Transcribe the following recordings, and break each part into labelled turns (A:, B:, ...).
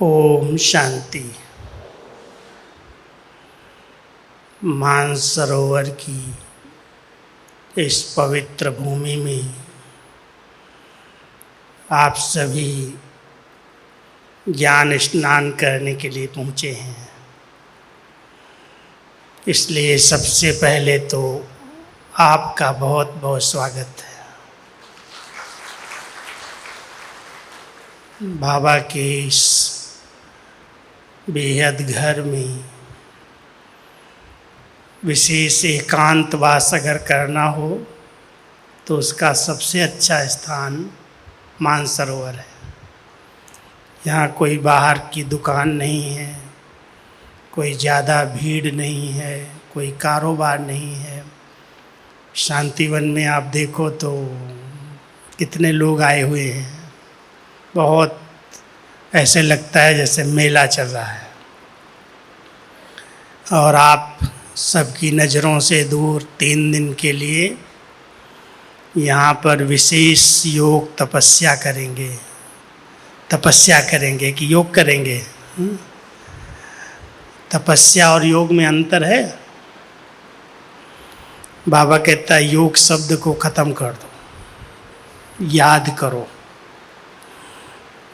A: ओम शांति। मानसरोवर की इस पवित्र भूमि में आप सभी ज्ञान स्नान करने के लिए पहुँचे हैं। इसलिए सबसे पहले तो आपका बहुत बहुत स्वागत है। बाबा के इस बेहद घर में विशेष एकांतवास अगर करना हो तो उसका सबसे अच्छा स्थान मानसरोवर है। यहाँ कोई बाहर की दुकान नहीं है, कोई ज़्यादा भीड़ नहीं है, कोई कारोबार नहीं है। शांतिवन में आप देखो तो कितने लोग आए हुए हैं, बहुत ऐसे लगता है जैसे मेला चल रहा है। और आप सबकी नज़रों से दूर 3 दिन के लिए यहाँ पर विशेष योग तपस्या करेंगे। तपस्या करेंगे कि योग करेंगे? तपस्या और योग में अंतर है। बाबा कहता है योग शब्द को ख़त्म कर दो, याद करो।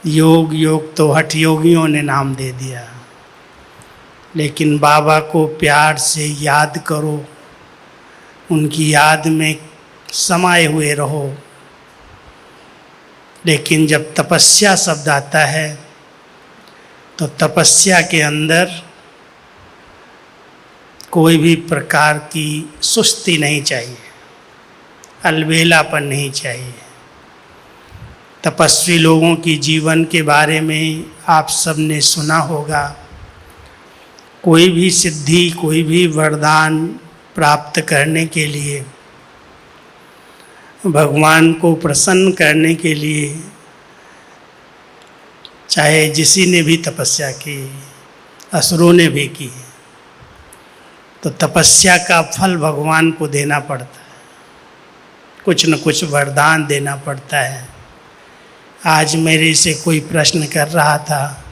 A: योग तो हठ योगियों ने नाम दे दिया, लेकिन बाबा को प्यार से याद करो, उनकी याद में समाये हुए रहो। लेकिन जब तपस्या शब्द आता है तो तपस्या के अंदर कोई भी प्रकार की सुस्ती नहीं चाहिए, अलबेलापन नहीं चाहिए। तपस्वी लोगों की जीवन के बारे में आप सब ने सुना होगा। कोई भी सिद्धि, कोई भी वरदान प्राप्त करने के लिए, भगवान को प्रसन्न करने के लिए, चाहे जिसी ने भी तपस्या की, असुरों ने भी की, तो तपस्या का फल भगवान को देना पड़ता है, कुछ न कुछ वरदान देना पड़ता है। आज मेरे से कोई प्रश्न कर रहा था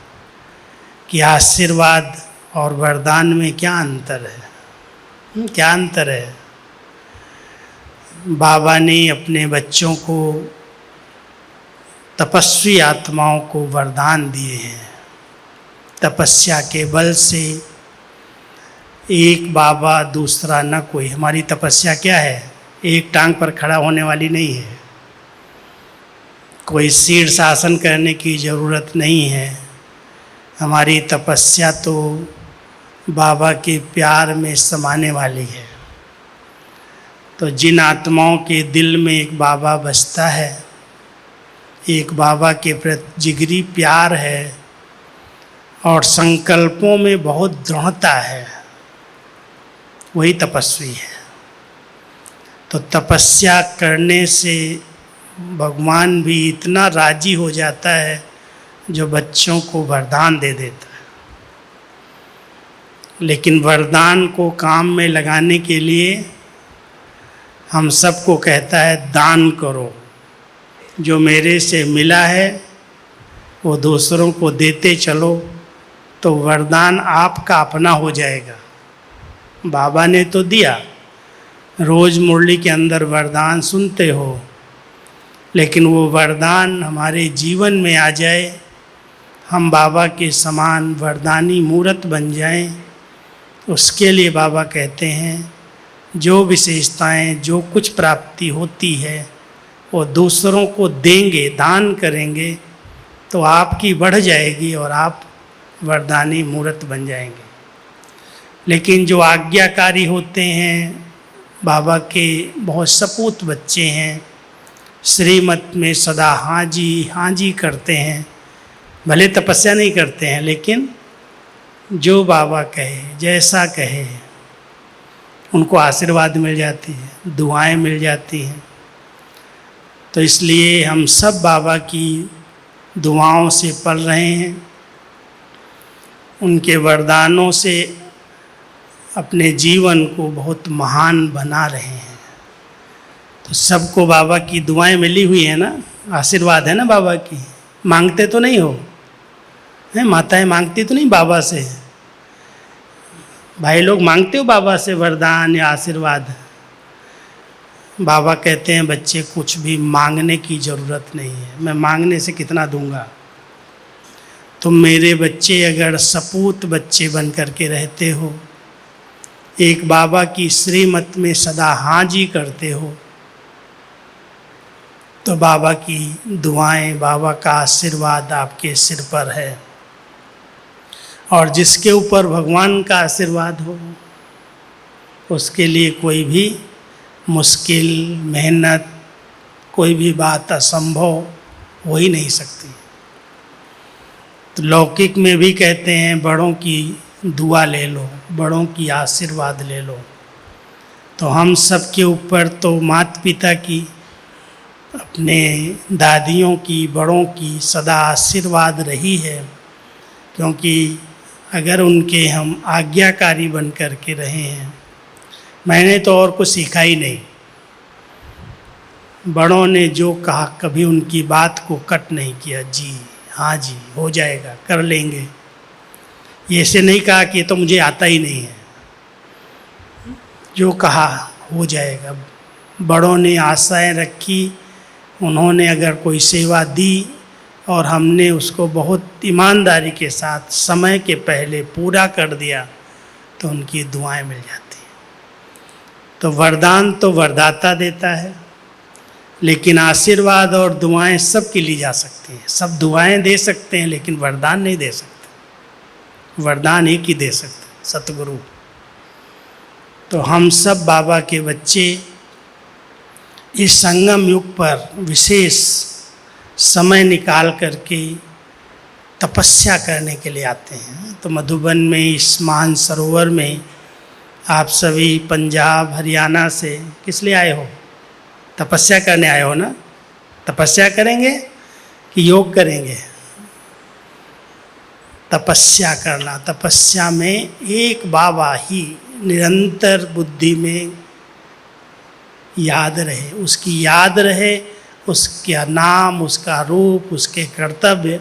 A: कि आशीर्वाद और वरदान में क्या अंतर है? क्या अंतर है? बाबा ने अपने बच्चों को, तपस्वी आत्माओं को वरदान दिए हैं। तपस्या के बल से एक बाबा दूसरा न कोई। हमारी तपस्या क्या है? एक टांग पर खड़ा होने वाली नहीं है। कोई शीर्षासन करने की ज़रूरत नहीं है। हमारी तपस्या तो बाबा के प्यार में समाने वाली है। तो जिन आत्माओं के दिल में एक बाबा बसता है, एक बाबा के प्रति जिगरी प्यार है और संकल्पों में बहुत दृढ़ता है, वही तपस्वी है। तो तपस्या करने से भगवान भी इतना राजी हो जाता है जो बच्चों को वरदान दे देता है। लेकिन वरदान को काम में लगाने के लिए हम सबको कहता है दान करो। जो मेरे से मिला है वो दूसरों को देते चलो, तो वरदान आपका अपना हो जाएगा। बाबा ने तो दिया, रोज़ मुरली के अंदर वरदान सुनते हो, लेकिन वो वरदान हमारे जीवन में आ जाए, हम बाबा के समान वरदानी मूर्त बन जाएं, उसके लिए बाबा कहते हैं जो विशेषताएं, जो कुछ प्राप्ति होती है वो दूसरों को देंगे, दान करेंगे, तो आपकी बढ़ जाएगी और आप वरदानी मूर्त बन जाएंगे। लेकिन जो आज्ञाकारी होते हैं, बाबा के बहुत सपूत बच्चे हैं, श्रीमत में सदा हाँ जी करते हैं, भले तपस्या नहीं करते हैं, लेकिन जो बाबा कहे, जैसा कहे, उनको आशीर्वाद मिल जाती है, दुआएं मिल जाती हैं। तो इसलिए हम सब बाबा की दुआओं से पल रहे हैं, उनके वरदानों से अपने जीवन को बहुत महान बना रहे हैं। तो सबको बाबा की दुआएं मिली हुई है ना, आशीर्वाद है ना बाबा की। मांगते तो नहीं हो, हैं, माताएं मांगती तो नहीं बाबा से, भाई लोग मांगते हो बाबा से वरदान या आशीर्वाद। बाबा कहते हैं बच्चे कुछ भी मांगने की ज़रूरत नहीं है, मैं मांगने से कितना दूंगा। तुम मेरे बच्चे अगर सपूत बच्चे बन कर के रहते हो, एक बाबा की श्रीमत में सदा हाँ जी करते हो, तो बाबा की दुआएं, बाबा का आशीर्वाद आपके सिर पर है। और जिसके ऊपर भगवान का आशीर्वाद हो, उसके लिए कोई भी मुश्किल, मेहनत, कोई भी बात असंभव हो ही नहीं सकती। तो लौकिक में भी कहते हैं बड़ों की दुआ ले लो, बड़ों की आशीर्वाद ले लो। तो हम सब के ऊपर तो माता पिता की, अपने दादियों की, बड़ों की सदा आशीर्वाद रही है, क्योंकि अगर उनके हम आज्ञाकारी बन कर के रहे हैं। मैंने तो और कुछ सीखा ही नहीं, बड़ों ने जो कहा कभी उनकी बात को कट नहीं किया, जी हाँ जी हो जाएगा, कर लेंगे। ये ऐसे नहीं कहा कि ये तो मुझे आता ही नहीं है, जो कहा हो जाएगा। बड़ों ने आशाएं रखी, उन्होंने अगर कोई सेवा दी और हमने उसको बहुत ईमानदारी के साथ समय के पहले पूरा कर दिया, तो उनकी दुआएं मिल जाती हैं। तो वरदान तो वरदाता देता है, लेकिन आशीर्वाद और दुआएं सब की ली जा सकती हैं। सब दुआएं दे सकते हैं, लेकिन वरदान नहीं दे सकते। वरदान एक ही दे सकते, सतगुरु। तो हम सब बाबा के बच्चे इस संगम युग पर विशेष समय निकाल करके तपस्या करने के लिए आते हैं। तो मधुबन में इस महान सरोवर में आप सभी पंजाब, हरियाणा से किस लिए आए हो? तपस्या करने आए हो ना? तपस्या करेंगे कि योग करेंगे? तपस्या करना। तपस्या में एक बाबा ही निरंतर बुद्धि में याद रहे, उसकी याद रहे, उसका नाम, उसका रूप, उसके कर्तव्य।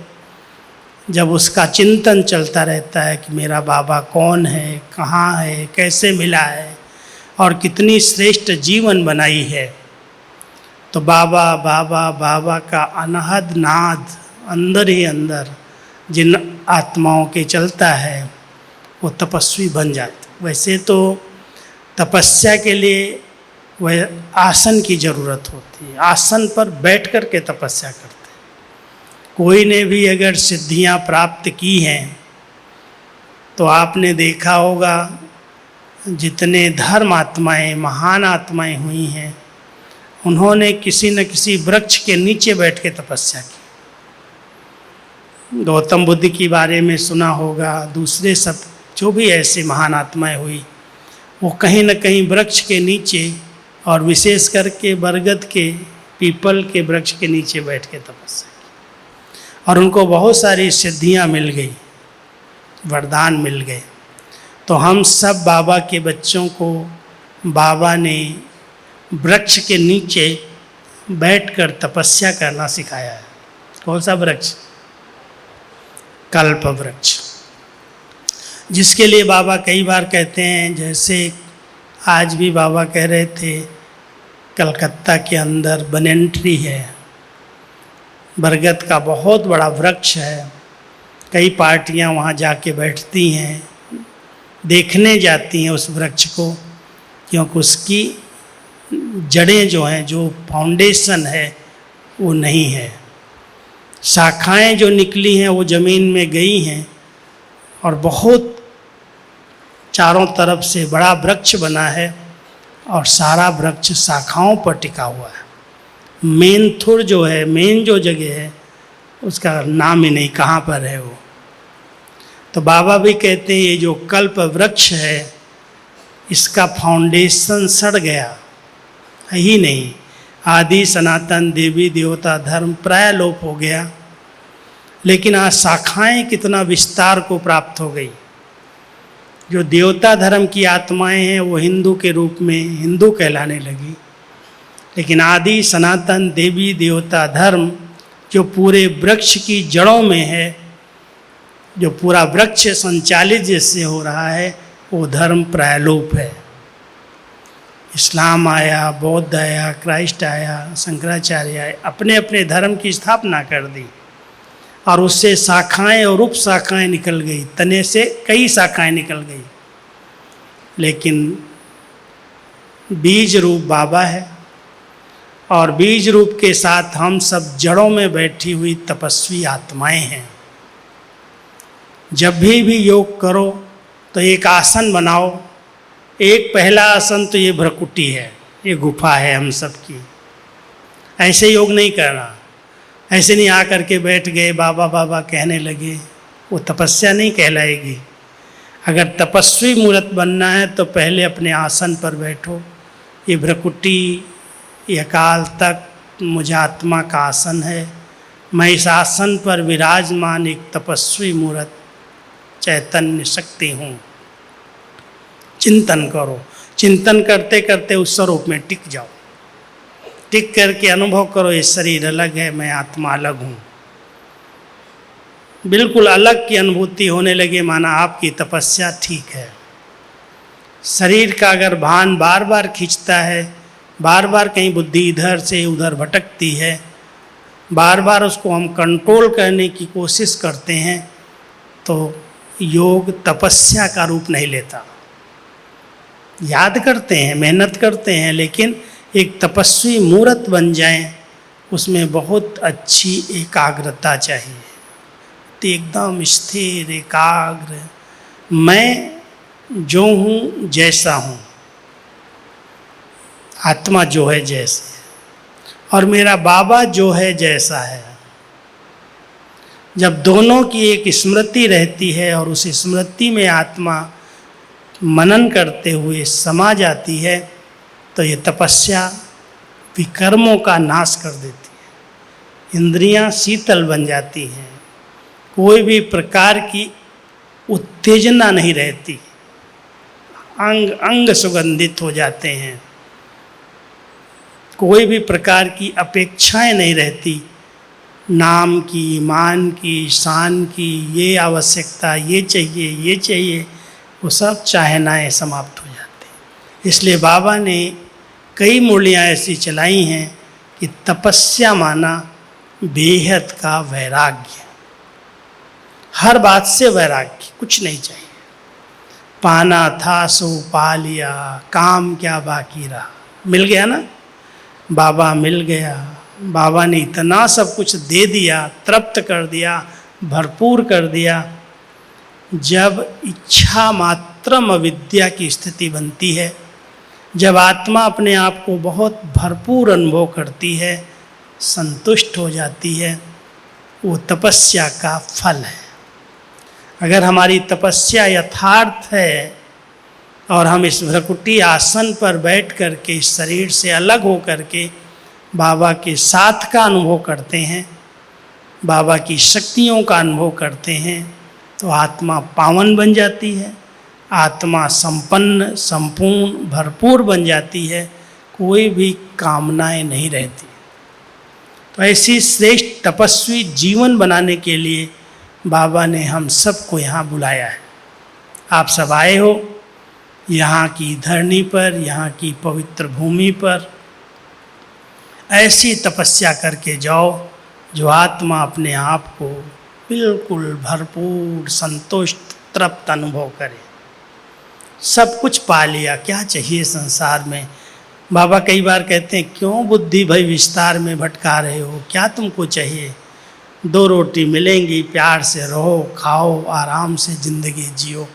A: जब उसका चिंतन चलता रहता है कि मेरा बाबा कौन है, कहाँ है, कैसे मिला है और कितनी श्रेष्ठ जीवन बनाई है, तो बाबा बाबा बाबा का अनहद नाद अंदर ही अंदर जिन आत्माओं के चलता है, वो तपस्वी बन जाते। वैसे तो तपस्या के लिए वह आसन की ज़रूरत होती है, आसन पर बैठ कर के तपस्या करते हैं। कोई ने भी अगर सिद्धियां प्राप्त की हैं, तो आपने देखा होगा जितने धर्म आत्माएँ, महान आत्माएँ हुई हैं, उन्होंने किसी न किसी वृक्ष के नीचे बैठ के तपस्या की। गौतम बुद्ध के बारे में सुना होगा, दूसरे सब जो भी ऐसे महान आत्माएँ हुई, वो कहीं न कहीं वृक्ष के नीचे, और विशेष करके बरगद के, पीपल के वृक्ष के नीचे बैठ के तपस्या की, और उनको बहुत सारी सिद्धियां मिल गई, वरदान मिल गए। तो हम सब बाबा के बच्चों को बाबा ने वृक्ष के नीचे बैठकर तपस्या करना सिखाया है। कौन सा वृक्ष? कल्प वृक्ष, जिसके लिए बाबा कई बार कहते हैं, जैसे आज भी बाबा कह रहे थे कलकत्ता के अंदर बनन ट्री है, बरगद का बहुत बड़ा वृक्ष है। कई पार्टियां वहाँ जाके बैठती हैं, देखने जाती हैं उस वृक्ष को, क्योंकि उसकी जड़ें जो हैं, जो फाउंडेशन है वो नहीं है, शाखाएं जो निकली हैं वो ज़मीन में गई हैं, और बहुत चारों तरफ से बड़ा वृक्ष बना है, और सारा वृक्ष शाखाओं पर टिका हुआ है। मेन थुर जो है, मेन जो जगह है, उसका नाम ही नहीं कहाँ पर है वो। तो बाबा भी कहते हैं ये जो कल्प वृक्ष है, इसका फाउंडेशन सड़ गया है ही नहीं। आदि सनातन देवी देवता धर्म प्राय लोप हो गया, लेकिन आज शाखाएं कितना विस्तार को प्राप्त हो गई। जो देवता धर्म की आत्माएं हैं वो हिंदू के रूप में हिंदू कहलाने लगी, लेकिन आदि सनातन देवी देवता धर्म जो पूरे वृक्ष की जड़ों में है, जो पूरा वृक्ष संचालित जिससे हो रहा है वो धर्म प्रायलोप है। इस्लाम आया, बौद्ध आया, क्राइस्ट आया, शंकराचार्य आए, अपने अपने धर्म की स्थापना कर दी और उससे शाखाएं और उप शाखाएं निकल गई, तने से कई शाखाएं निकल गई, लेकिन बीज रूप बाबा है और बीज रूप के साथ हम सब जड़ों में बैठी हुई तपस्वी आत्माएं हैं। जब भी योग करो तो एक आसन बनाओ। एक पहला आसन तो ये भ्रकुटी है, ये गुफा है हम सब की। ऐसे योग नहीं करना, ऐसे नहीं आकर के बैठ गए बाबा बाबा कहने लगे, वो तपस्या नहीं कहलाएगी। अगर तपस्वी मूर्त बनना है तो पहले अपने आसन पर बैठो। ये भ्रकुटी, ये अकाल तख्त मुझ आत्मा का आसन है। मैं इस आसन पर विराजमान एक तपस्वी मूर्त चैतन्य शक्ति हूँ। चिंतन करो, चिंतन करते करते उस स्वरूप में टिक जाओ। टिक करके अनुभव करो ये शरीर अलग है, मैं आत्मा अलग हूँ। बिल्कुल अलग की अनुभूति होने लगे, माना आपकी तपस्या ठीक है। शरीर का अगर भान बार बार खींचता है, बार बार कहीं बुद्धि इधर से उधर भटकती है, बार बार उसको हम कंट्रोल करने की कोशिश करते हैं, तो योग तपस्या का रूप नहीं लेता। याद करते हैं, मेहनत करते हैं, लेकिन एक तपस्वी मूर्त बन जाएं, उसमें बहुत अच्छी एकाग्रता चाहिए। तो एकदम स्थिर एकाग्र, मैं जो हूँ जैसा हूँ, आत्मा जो है जैसे, और मेरा बाबा जो है जैसा है। जब दोनों की एक स्मृति रहती है और उस स्मृति में आत्मा मनन करते हुए समा जाती है, तो ये तपस्या विकर्मों का नाश कर देती है। इंद्रियां शीतल बन जाती हैं, कोई भी प्रकार की उत्तेजना नहीं रहती, अंग अंग सुगंधित हो जाते हैं, कोई भी प्रकार की अपेक्षाएं नहीं रहती, नाम की, मान की, शान की, ये आवश्यकता, ये चाहिए, ये चाहिए, वो सब चाहनाएं समाप्त हो जाती हैं। इसलिए बाबा ने कई मुरलियाँ ऐसी चलाई हैं कि तपस्या माना बेहद का वैराग्य, हर बात से वैराग्य, कुछ नहीं चाहिए। पाना था सो पा लिया, काम क्या बाकी रहा। मिल गया ना, बाबा मिल गया। बाबा ने इतना सब कुछ दे दिया, तृप्त कर दिया, भरपूर कर दिया। जब इच्छा मात्रम अविद्या की स्थिति बनती है, जब आत्मा अपने आप को बहुत भरपूर अनुभव करती है, संतुष्ट हो जाती है, वो तपस्या का फल है। अगर हमारी तपस्या यथार्थ है और हम इस भ्रकुटी आसन पर बैठ कर के इस शरीर से अलग हो कर के बाबा के साथ का अनुभव करते हैं, बाबा की शक्तियों का अनुभव करते हैं, तो आत्मा पावन बन जाती है, आत्मा संपन्न, संपूर्ण, भरपूर बन जाती है, कोई भी कामनाएं नहीं रहती। तो ऐसी श्रेष्ठ तपस्वी जीवन बनाने के लिए बाबा ने हम सबको यहाँ बुलाया है। आप सब आए हो यहाँ की धरनी पर, यहाँ की पवित्र भूमि पर। ऐसी तपस्या करके जाओ जो आत्मा अपने आप को बिल्कुल भरपूर, संतुष्ट, तृप्त अनुभव करे। सब कुछ पा लिया, क्या चाहिए संसार में। बाबा कई बार कहते हैं, क्यों बुद्धि भई विस्तार में भटका रहे हो, क्या तुमको चाहिए। 2 रोटी मिलेंगी, प्यार से रहो, खाओ, आराम से ज़िंदगी जियो।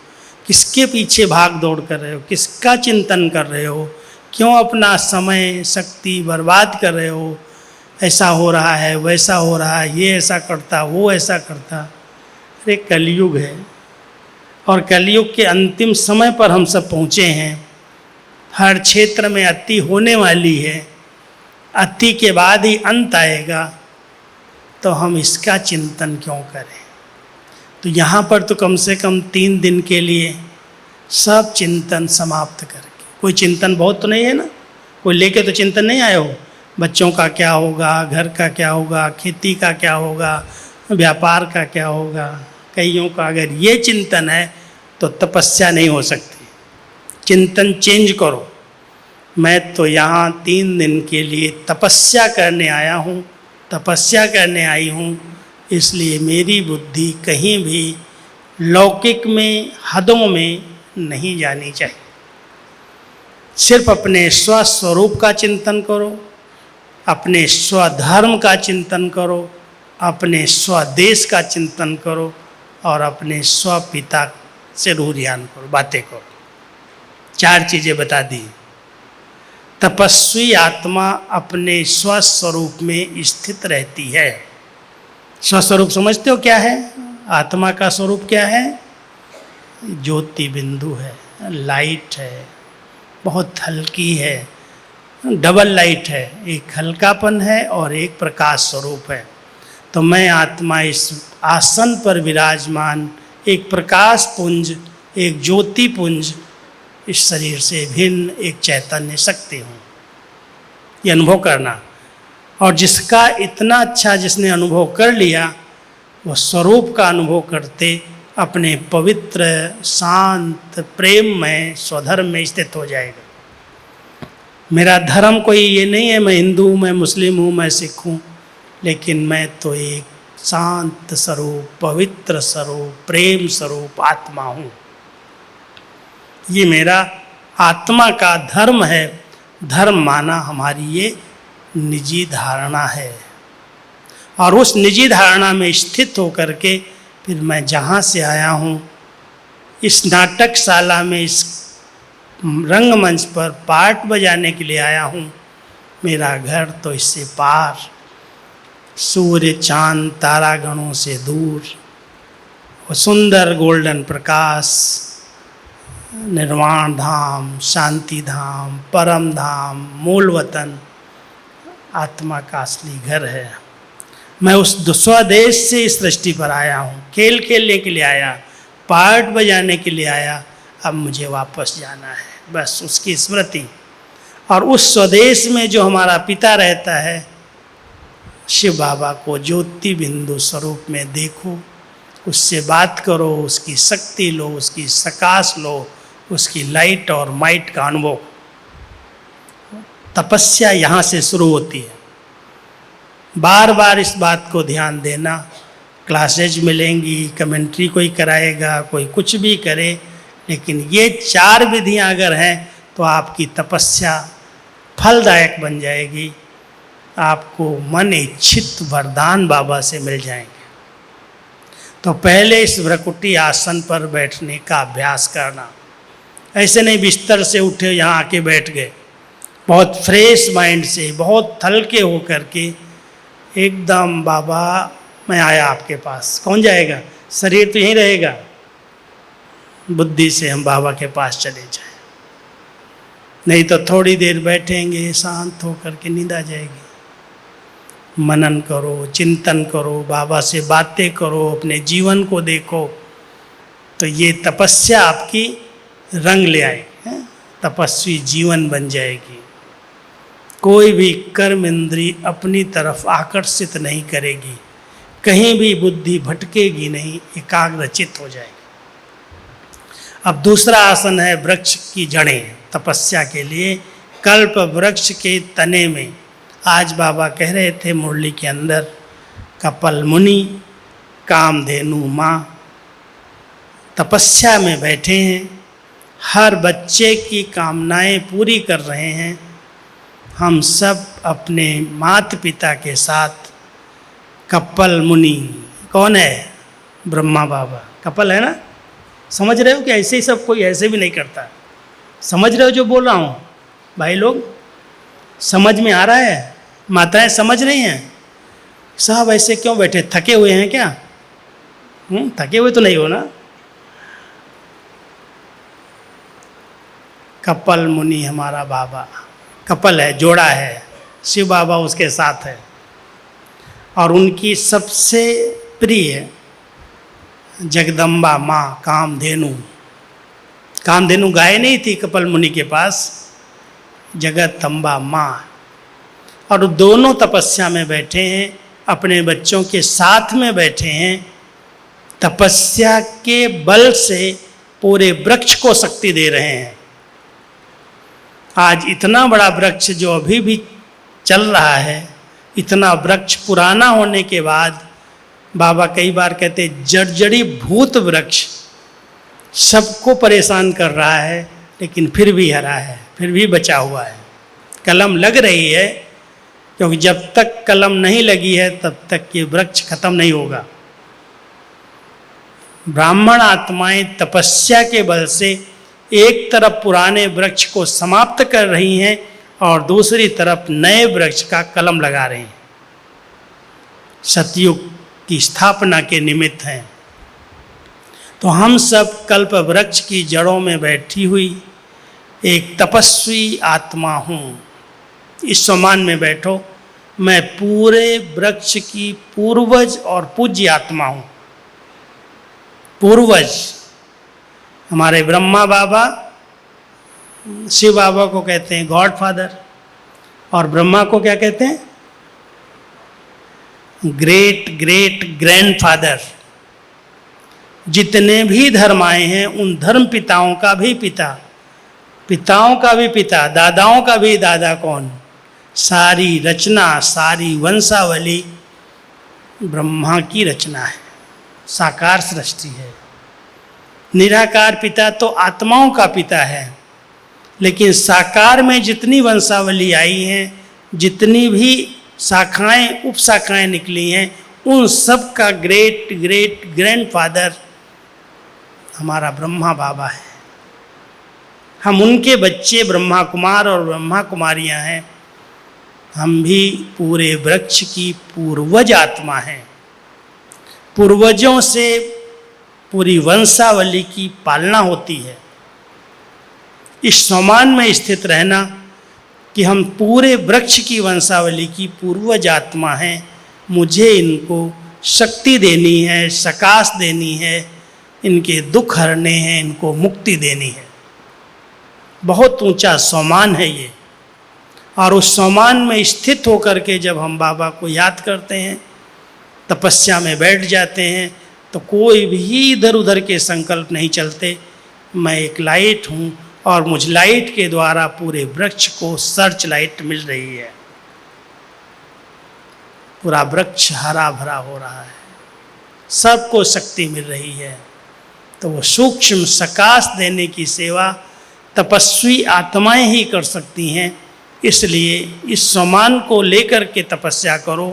A: किसके पीछे भाग दौड़ कर रहे हो, किसका चिंतन कर रहे हो, क्यों अपना समय शक्ति बर्बाद कर रहे हो। ऐसा हो रहा है, वैसा हो रहा है, ये ऐसा करता, वो ऐसा करता। अरे कलयुग है और कलयुग के अंतिम समय पर हम सब पहुँचे हैं। हर क्षेत्र में अति होने वाली है, अति के बाद ही अंत आएगा, तो हम इसका चिंतन क्यों करें। तो यहाँ पर तो कम से कम 3 दिन के लिए सब चिंतन समाप्त करके, कोई चिंतन बहुत तो नहीं है ना, कोई लेके तो चिंतन नहीं आए हो। बच्चों का क्या होगा, घर का क्या होगा, खेती का क्या होगा, व्यापार का क्या होगा, कईयों का अगर ये चिंतन है तो तपस्या नहीं हो सकती। चिंतन चेंज करो। मैं तो यहाँ 3 दिन के लिए तपस्या करने आया हूँ, तपस्या करने आई हूँ, इसलिए मेरी बुद्धि कहीं भी लौकिक में, हदों में नहीं जानी चाहिए। सिर्फ अपने स्वस्वरूप का चिंतन करो, अपने स्वधर्म का चिंतन करो, अपने स्वदेश का चिंतन करो और अपने स्वपिता से रूह ध्यान करो, बातें करो। 4 चीज़ें बता दी। तपस्वी आत्मा अपने स्वस्वरूप में स्थित रहती है। स्वस्वरूप समझते हो क्या है? आत्मा का स्वरूप क्या है? ज्योति बिंदु है, लाइट है, बहुत हल्की है, डबल लाइट है, एक हल्कापन है और एक प्रकाश स्वरूप है। तो मैं आत्मा इस आसन पर विराजमान एक प्रकाश पुंज, एक ज्योति पुंज, इस शरीर से भिन्न एक चैतन्य शक्ति हूँ। ये अनुभव करना। और जिसका इतना अच्छा जिसने अनुभव कर लिया, वह स्वरूप का अनुभव करते अपने पवित्र, शांत, प्रेममय स्वधर्म में स्थित हो जाएगा। मेरा धर्म कोई ये नहीं है, मैं हिंदू हूँ, मैं मुस्लिम हूँ, मैं सिख हूँ, लेकिन मैं तो एक शांत स्वरूप, पवित्र स्वरूप, प्रेम स्वरूप आत्मा हूँ। ये मेरा आत्मा का धर्म है। धर्म माना हमारी ये निजी धारणा है, और उस निजी धारणा में स्थित होकर के फिर मैं जहाँ से आया हूँ, इस नाटकशाला में, इस रंगमंच पर पार्ट बजाने के लिए आया हूँ। मेरा घर तो इससे पार, सूर्य चांद तारागणों से दूर, वो सुंदर गोल्डन प्रकाश, निर्वाण धाम, शांति धाम, परम धाम, मूल वतन आत्मा का असली घर है। मैं उस स्वदेश से इस सृष्टि पर आया हूँ, खेल खेलने के लिए आया, पार्ट बजाने के लिए आया, अब मुझे वापस जाना है, बस उसकी स्मृति। और उस स्वदेश में जो हमारा पिता रहता है, शिव बाबा को ज्योति बिंदु स्वरूप में देखो, उससे बात करो, उसकी शक्ति लो, उसकी प्रकाश लो, उसकी लाइट और माइट का अनुभव। तपस्या यहाँ से शुरू होती है। बार बार इस बात को ध्यान देना। क्लासेज मिलेंगी, कमेंट्री कोई कराएगा, कोई कुछ भी करे, लेकिन ये 4 विधियाँ अगर हैं तो आपकी तपस्या फलदायक बन जाएगी। आपको मन इच्छित वरदान बाबा से मिल जाएंगे। तो पहले इस भ्रकुटी आसन पर बैठने का अभ्यास करना। ऐसे नहीं बिस्तर से उठे यहाँ आके बैठ गए, बहुत फ्रेश माइंड से, बहुत हल्के हो करके एकदम, बाबा मैं आया आपके पास। कौन जाएगा? शरीर तो यहीं रहेगा, बुद्धि से हम बाबा के पास चले जाएं। नहीं तो थोड़ी देर बैठेंगे, शांत होकर के नींद आ जाएगी। मनन करो, चिंतन करो, बाबा से बातें करो, अपने जीवन को देखो, तो ये तपस्या आपकी रंग ले आए, तपस्वी जीवन बन जाएगी। कोई भी कर्म इंद्री अपनी तरफ आकर्षित नहीं करेगी, कहीं भी बुद्धि भटकेगी नहीं, एकाग्रचित हो जाएगी। अब दूसरा आसन है वृक्ष की जड़ें। तपस्या के लिए कल्प वृक्ष के तने में, आज बाबा कह रहे थे मुरली के अंदर, कपल मुनि, कामधेनु माँ तपस्या में बैठे हैं, हर बच्चे की कामनाएं पूरी कर रहे हैं। हम सब अपने माता पिता के साथ, कपल मुनि कौन है? ब्रह्मा बाबा। कपल है ना? समझ रहे हो कि ऐसे ही सब कोई ऐसे भी नहीं करता? समझ रहे हो जो बोल रहा हूँ भाई लोग? समझ में आ रहा है? माताएं समझ रही हैं? साहब ऐसे क्यों बैठे, थके हुए हैं क्या? थके हुए तो नहीं हो ना? कपल मुनि हमारा बाबा, कपल है, जोड़ा है, शिव बाबा उसके साथ है। और उनकी सबसे प्रिय जगदम्बा माँ कामधेनु। कामधेनु गाय नहीं थी कपल मुनि के पास, जगदम्बा माँ। और दोनों तपस्या में बैठे हैं, अपने बच्चों के साथ में बैठे हैं, तपस्या के बल से पूरे वृक्ष को शक्ति दे रहे हैं। आज इतना बड़ा वृक्ष जो अभी भी चल रहा है, इतना वृक्ष पुराना होने के बाद बाबा कई बार कहते जर्जरी भूत वृक्ष सबको परेशान कर रहा है, लेकिन फिर भी हरा है, फिर भी बचा हुआ है। कलम लग रही है, क्योंकि जब तक कलम नहीं लगी है तब तक ये वृक्ष खत्म नहीं होगा। ब्राह्मण आत्माएं तपस्या के बल से एक तरफ पुराने वृक्ष को समाप्त कर रही हैं और दूसरी तरफ नए वृक्ष का कलम लगा रही हैं। सतयुग की स्थापना के निमित्त हैं। तो हम सब कल्प वृक्ष की जड़ों में बैठी हुई एक तपस्वी आत्मा हूँ। इस सम्मान में बैठो, मैं पूरे वृक्ष की पूर्वज और पूज्य आत्मा हूँ। पूर्वज हमारे ब्रह्मा बाबा, शिव बाबा को कहते हैं गॉड फादर, और ब्रह्मा को क्या कहते हैं? Great great grandfather. जितने भी धर्म आए हैं उन धर्म पिताओं का भी पिता, पिताओं का भी पिता, दादाओं का भी दादा कौन? सारी रचना, सारी वंशावली ब्रह्मा की रचना है, साकार सृष्टि है। निराकार पिता तो आत्माओं का पिता है, लेकिन साकार में जितनी वंशावली आई हैं, जितनी भी शाखाएं उपशाखाएं निकली हैं, उन सब का ग्रेट ग्रेट ग्रैंडफादर हमारा ब्रह्मा बाबा है। हम उनके बच्चे ब्रह्मा कुमार और ब्रह्मा कुमारियां हैं। हम भी पूरे वृक्ष की पूर्वज आत्मा हैं। पूर्वजों से पूरी वंशावली की पालना होती है। इस सम्मान में स्थित रहना कि हम पूरे वृक्ष की वंशावली की पूर्वज आत्मा हैं, मुझे इनको शक्ति देनी है, सकाश देनी है, इनके दुख हरने हैं, इनको मुक्ति देनी है। बहुत ऊंचा सम्मान है ये। और उस सम्मान में स्थित होकर के जब हम बाबा को याद करते हैं, तपस्या में बैठ जाते हैं, तो कोई भी इधर उधर के संकल्प नहीं चलते। मैं एक लाइट हूँ और मुझ लाइट के द्वारा पूरे वृक्ष को सर्च लाइट मिल रही है। पूरा वृक्ष हरा भरा हो रहा है, सबको शक्ति मिल रही है। तो वो सूक्ष्म सकाश देने की सेवा तपस्वी आत्माएं ही कर सकती हैं। इसलिए इस सम्मान को लेकर के तपस्या करो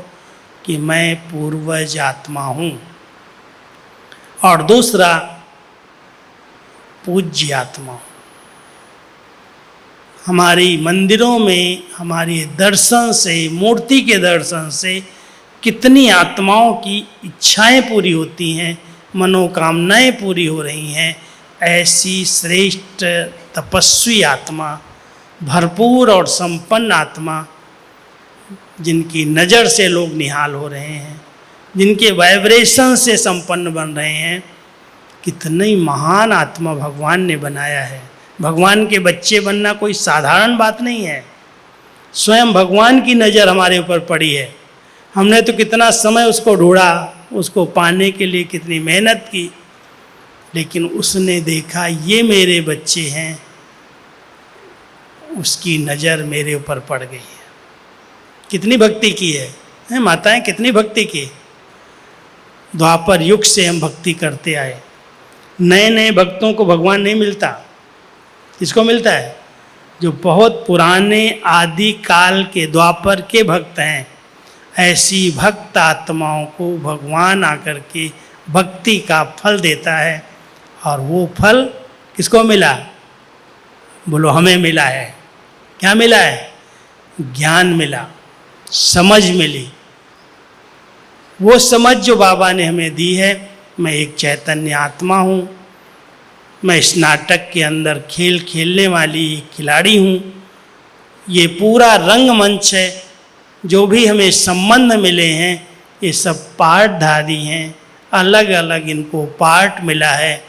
A: कि मैं पूर्वज आत्मा हूँ। और दूसरा, पूज्य आत्मा। हमारी मंदिरों में हमारे दर्शन से, मूर्ति के दर्शन से कितनी आत्माओं की इच्छाएं पूरी होती हैं, मनोकामनाएं पूरी हो रही हैं। ऐसी श्रेष्ठ तपस्वी आत्मा, भरपूर और संपन्न आत्मा, जिनकी नज़र से लोग निहाल हो रहे हैं, जिनके वाइब्रेशन से संपन्न बन रहे हैं, कितनी महान आत्मा भगवान ने बनाया है। भगवान के बच्चे बनना कोई साधारण बात नहीं है। स्वयं भगवान की नज़र हमारे ऊपर पड़ी है। हमने तो कितना समय उसको ढूंढा, उसको पाने के लिए कितनी मेहनत की, लेकिन उसने देखा ये मेरे बच्चे हैं, उसकी नज़र मेरे ऊपर पड़ गई है। कितनी भक्ति की है माताएं, कितनी भक्ति की। द्वापर युग से हम भक्ति करते आए। नए नए भक्तों को भगवान नहीं मिलता। किसको मिलता है? जो बहुत पुराने आदि काल के द्वापर के भक्त हैं। ऐसी भक्त आत्माओं को भगवान आकर के भक्ति का फल देता है। और वो फल किसको मिला? बोलो, हमें मिला है। क्या मिला है? ज्ञान मिला, समझ मिली। वो समझ जो बाबा ने हमें दी है। मैं एक चैतन्य आत्मा हूँ। मैं इस नाटक के अंदर खेल खेलने वाली खिलाड़ी हूँ। ये पूरा रंगमंच है। जो भी हमें संबंध मिले हैं, ये सब पार्टधारी हैं। अलग अलग इनको पार्ट मिला है।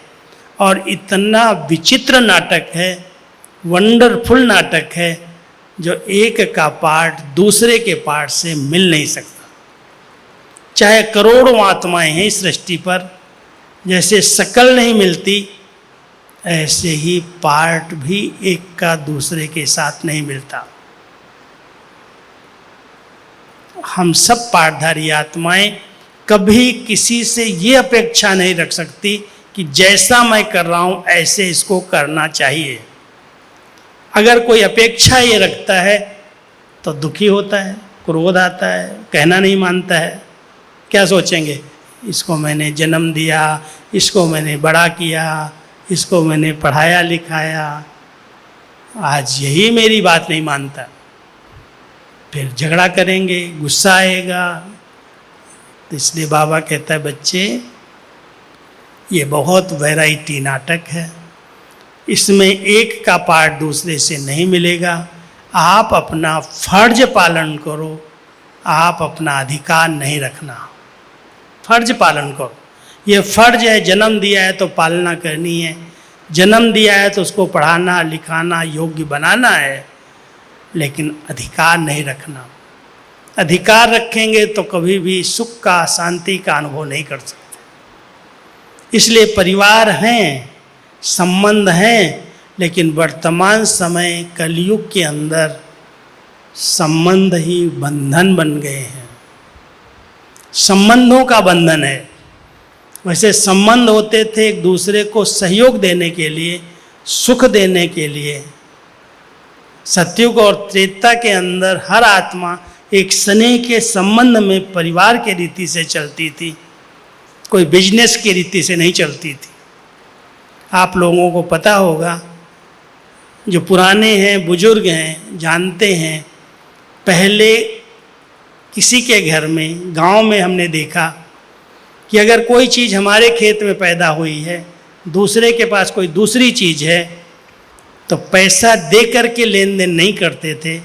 A: और इतना विचित्र नाटक है, वंडरफुल नाटक है, जो एक का पार्ट दूसरे के पार्ट से मिल नहीं सकता। चाहे करोड़ों आत्माएं हैं इस सृष्टि पर, जैसे शकल नहीं मिलती, ऐसे ही पार्ट भी एक का दूसरे के साथ नहीं मिलता। हम सब पार्टधारी आत्माएं कभी किसी से ये अपेक्षा नहीं रख सकती कि जैसा मैं कर रहा हूं ऐसे इसको करना चाहिए। अगर कोई अपेक्षा ये रखता है तो दुखी होता है, क्रोध आता है, कहना नहीं मानता है। क्या सोचेंगे, इसको मैंने जन्म दिया, इसको मैंने बड़ा किया, इसको मैंने पढ़ाया लिखाया, आज यही मेरी बात नहीं मानता। फिर झगड़ा करेंगे, गुस्सा आएगा। तो इसलिए बाबा कहता है, बच्चे ये बहुत वैरायटी नाटक है, इसमें एक का पार्ट दूसरे से नहीं मिलेगा। आप अपना फर्ज पालन करो, आप अपना अधिकार नहीं रखना। फर्ज पालन करो, ये फर्ज है, जन्म दिया है तो पालना करनी है, जन्म दिया है तो उसको पढ़ाना लिखाना योग्य बनाना है, लेकिन अधिकार नहीं रखना। अधिकार रखेंगे तो कभी भी सुख का, शांति का अनुभव नहीं कर सकते। इसलिए परिवार हैं, संबंध हैं, लेकिन वर्तमान समय कलयुग के अंदर संबंध ही बंधन बन गए हैं। संबंधों का बंधन है। वैसे संबंध होते थे एक दूसरे को सहयोग देने के लिए, सुख देने के लिए। सतयुग और त्रेता के अंदर हर आत्मा एक स्नेह के संबंध में परिवार के रीति से चलती थी, कोई बिजनेस की रीति से नहीं चलती थी। आप लोगों को पता होगा, जो पुराने हैं, बुजुर्ग हैं, जानते हैं, पहले किसी के घर में, गांव में हमने देखा कि अगर कोई चीज़ हमारे खेत में पैदा हुई है, दूसरे के पास कोई दूसरी चीज़ है, तो पैसा दे करके लेन देन नहीं करते थे।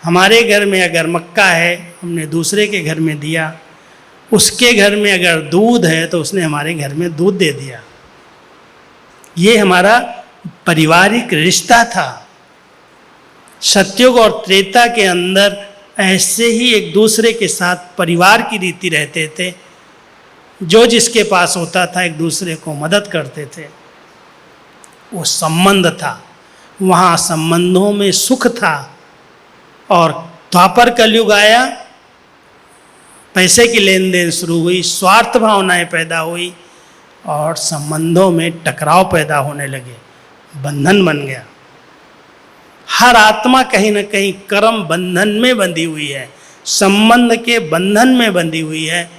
A: हमारे घर में अगर मक्का है, हमने दूसरे के घर में दिया। उसके घर में अगर दूध है तो उसने हमारे घर में दूध दे दिया। ये हमारा पारिवारिक रिश्ता था। सतयुग और त्रेता के अंदर ऐसे ही एक दूसरे के साथ परिवार की रीति रहते थे। जो जिसके पास होता था एक दूसरे को मदद करते थे। वो संबंध था, वहाँ संबंधों में सुख था। और द्वापर कलयुग आया, पैसे की लेन देन शुरू हुई, स्वार्थ भावनाएं पैदा हुई और संबंधों में टकराव पैदा होने लगे, बंधन बन गया। हर आत्मा कहीं ना कहीं कर्म बंधन में बंधी हुई है, संबंध के बंधन में बंधी हुई है।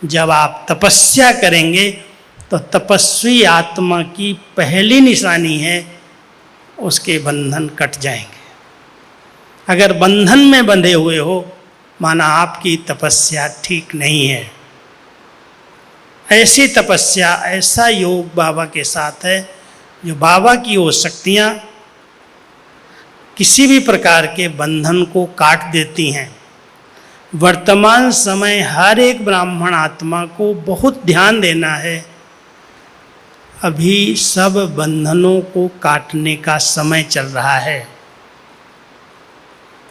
A: जब आप तपस्या करेंगे तो तपस्वी आत्मा की पहली निशानी है, उसके बंधन कट जाएंगे। अगर बंधन में बंधे हुए हो, माना आपकी तपस्या ठीक नहीं है। ऐसी तपस्या, ऐसा योग बाबा के साथ है, जो बाबा की वो शक्तियाँ किसी भी प्रकार के बंधन को काट देती हैं। वर्तमान समय हर एक ब्राह्मण आत्मा को बहुत ध्यान देना है। अभी सब बंधनों को काटने का समय चल रहा है।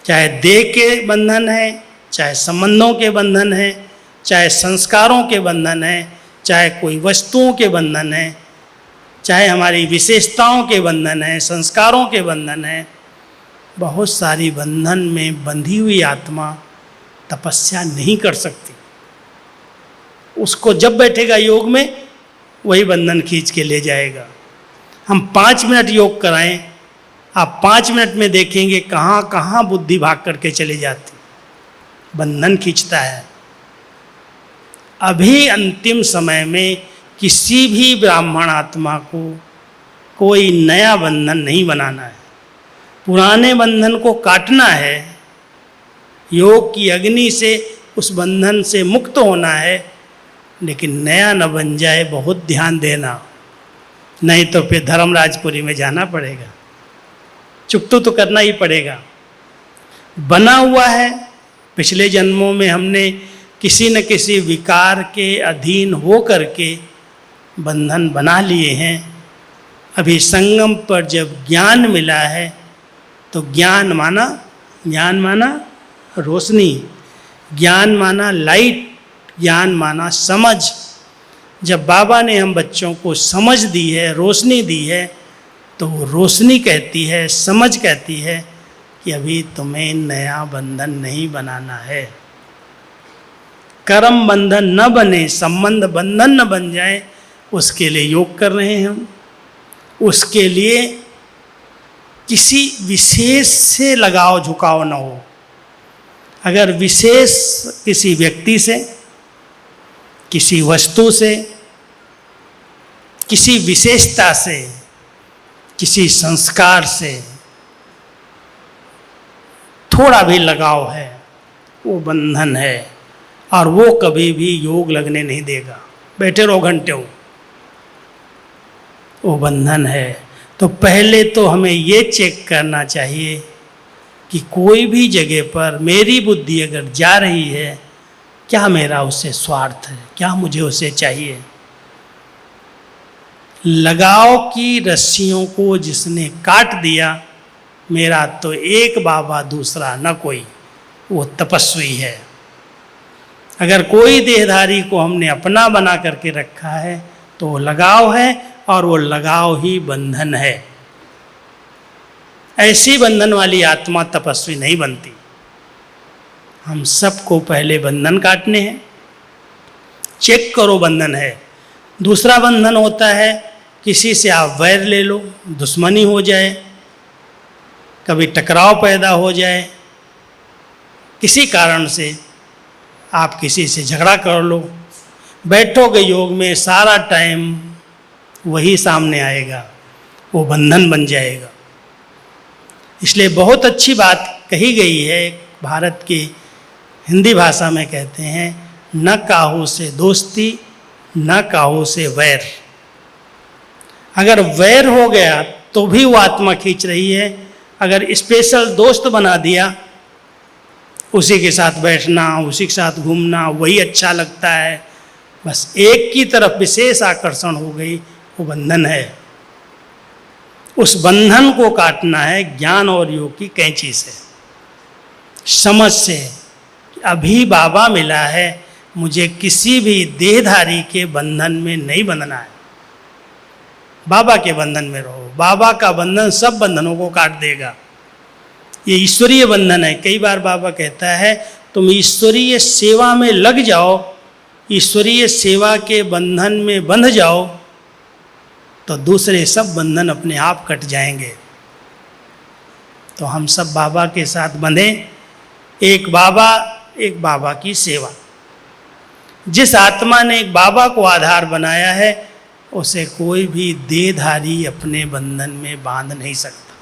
A: चाहे देह के बंधन है, चाहे संबंधों के बंधन है, चाहे संस्कारों के बंधन है, चाहे कोई वस्तुओं के बंधन है, चाहे हमारी विशेषताओं के बंधन है, संस्कारों के बंधन है। बहुत सारी बंधन में बंधी हुई आत्मा तपस्या नहीं कर सकती। उसको जब बैठेगा योग में, वही बंधन खींच के ले जाएगा। हम 5 मिनट योग कराएं, आप 5 मिनट में देखेंगे कहाँ कहाँ बुद्धि भाग करके चली जाती, बंधन खींचता है। अभी अंतिम समय में किसी भी ब्राह्मण आत्मा को कोई नया बंधन नहीं बनाना है, पुराने बंधन को काटना है। योग की अग्नि से उस बंधन से मुक्त होना है, लेकिन नया न बन जाए, बहुत ध्यान देना, नहीं तो फिर धर्मराजपुरी में जाना पड़ेगा, चुकतू तो करना ही पड़ेगा। बना हुआ है, पिछले जन्मों में हमने किसी न किसी विकार के अधीन हो करके बंधन बना लिए हैं। अभी संगम पर जब ज्ञान मिला है तो ज्ञान माना रोशनी, ज्ञान माना लाइट, ज्ञान माना समझ। जब बाबा ने हम बच्चों को समझ दी है, रोशनी दी है, तो वो रोशनी कहती है, समझ कहती है कि अभी तुम्हें नया बंधन नहीं बनाना है। कर्म बंधन न बने, संबंध बंधन न बन जाए, उसके लिए योग कर रहे हैं हम। उसके लिए किसी विशेष से लगाव झुकाव न हो। अगर विशेष किसी व्यक्ति से, किसी वस्तु से, किसी विशेषता से, किसी संस्कार से थोड़ा भी लगाव है, वो बंधन है और वो कभी भी योग लगने नहीं देगा। बैठे रहो घंटे हो, वो बंधन है। तो पहले तो हमें ये चेक करना चाहिए कि कोई भी जगह पर मेरी बुद्धि अगर जा रही है, क्या मेरा उससे स्वार्थ है, क्या मुझे उसे चाहिए। लगाव की रस्सियों को जिसने काट दिया, मेरा तो एक बाबा दूसरा न कोई, वो तपस्वी है। अगर कोई देहधारी को हमने अपना बना करके रखा है तो वो लगाव है, और वो लगाव ही बंधन है। ऐसी बंधन वाली आत्मा तपस्वी नहीं बनती। हम सबको पहले बंधन काटने हैं। चेक करो बंधन है। दूसरा बंधन होता है किसी से आप वैर ले लो, दुश्मनी हो जाए, कभी टकराव पैदा हो जाए, किसी कारण से आप किसी से झगड़ा कर लो, बैठोगे योग में सारा टाइम वही सामने आएगा, वो बंधन बन जाएगा। इसलिए बहुत अच्छी बात कही गई है, भारत की हिंदी भाषा में कहते हैं, न काहू से दोस्ती न काहू से वैर। अगर वैर हो गया तो भी वो आत्मा खींच रही है। अगर स्पेशल दोस्त बना दिया, उसी के साथ बैठना, उसी के साथ घूमना, वही अच्छा लगता है, बस एक की तरफ विशेष आकर्षण हो गई, वो बंधन है। उस बंधन को काटना है ज्ञान और योग की कैंची से, समझ से। अभी बाबा मिला है, मुझे किसी भी देहधारी के बंधन में नहीं बंधना है। बाबा के बंधन में रहो। बाबा का बंधन सब बंधनों को काट देगा। ये ईश्वरीय बंधन है। कई बार बाबा कहता है तुम ईश्वरीय सेवा में लग जाओ, ईश्वरीय सेवा के बंधन में बंध जाओ, तो दूसरे सब बंधन अपने आप कट जाएंगे। तो हम सब बाबा के साथ बंधे। एक बाबा की सेवा। जिस आत्मा ने एक बाबा को आधार बनाया है, उसे कोई भी देहधारी अपने बंधन में बांध नहीं सकता।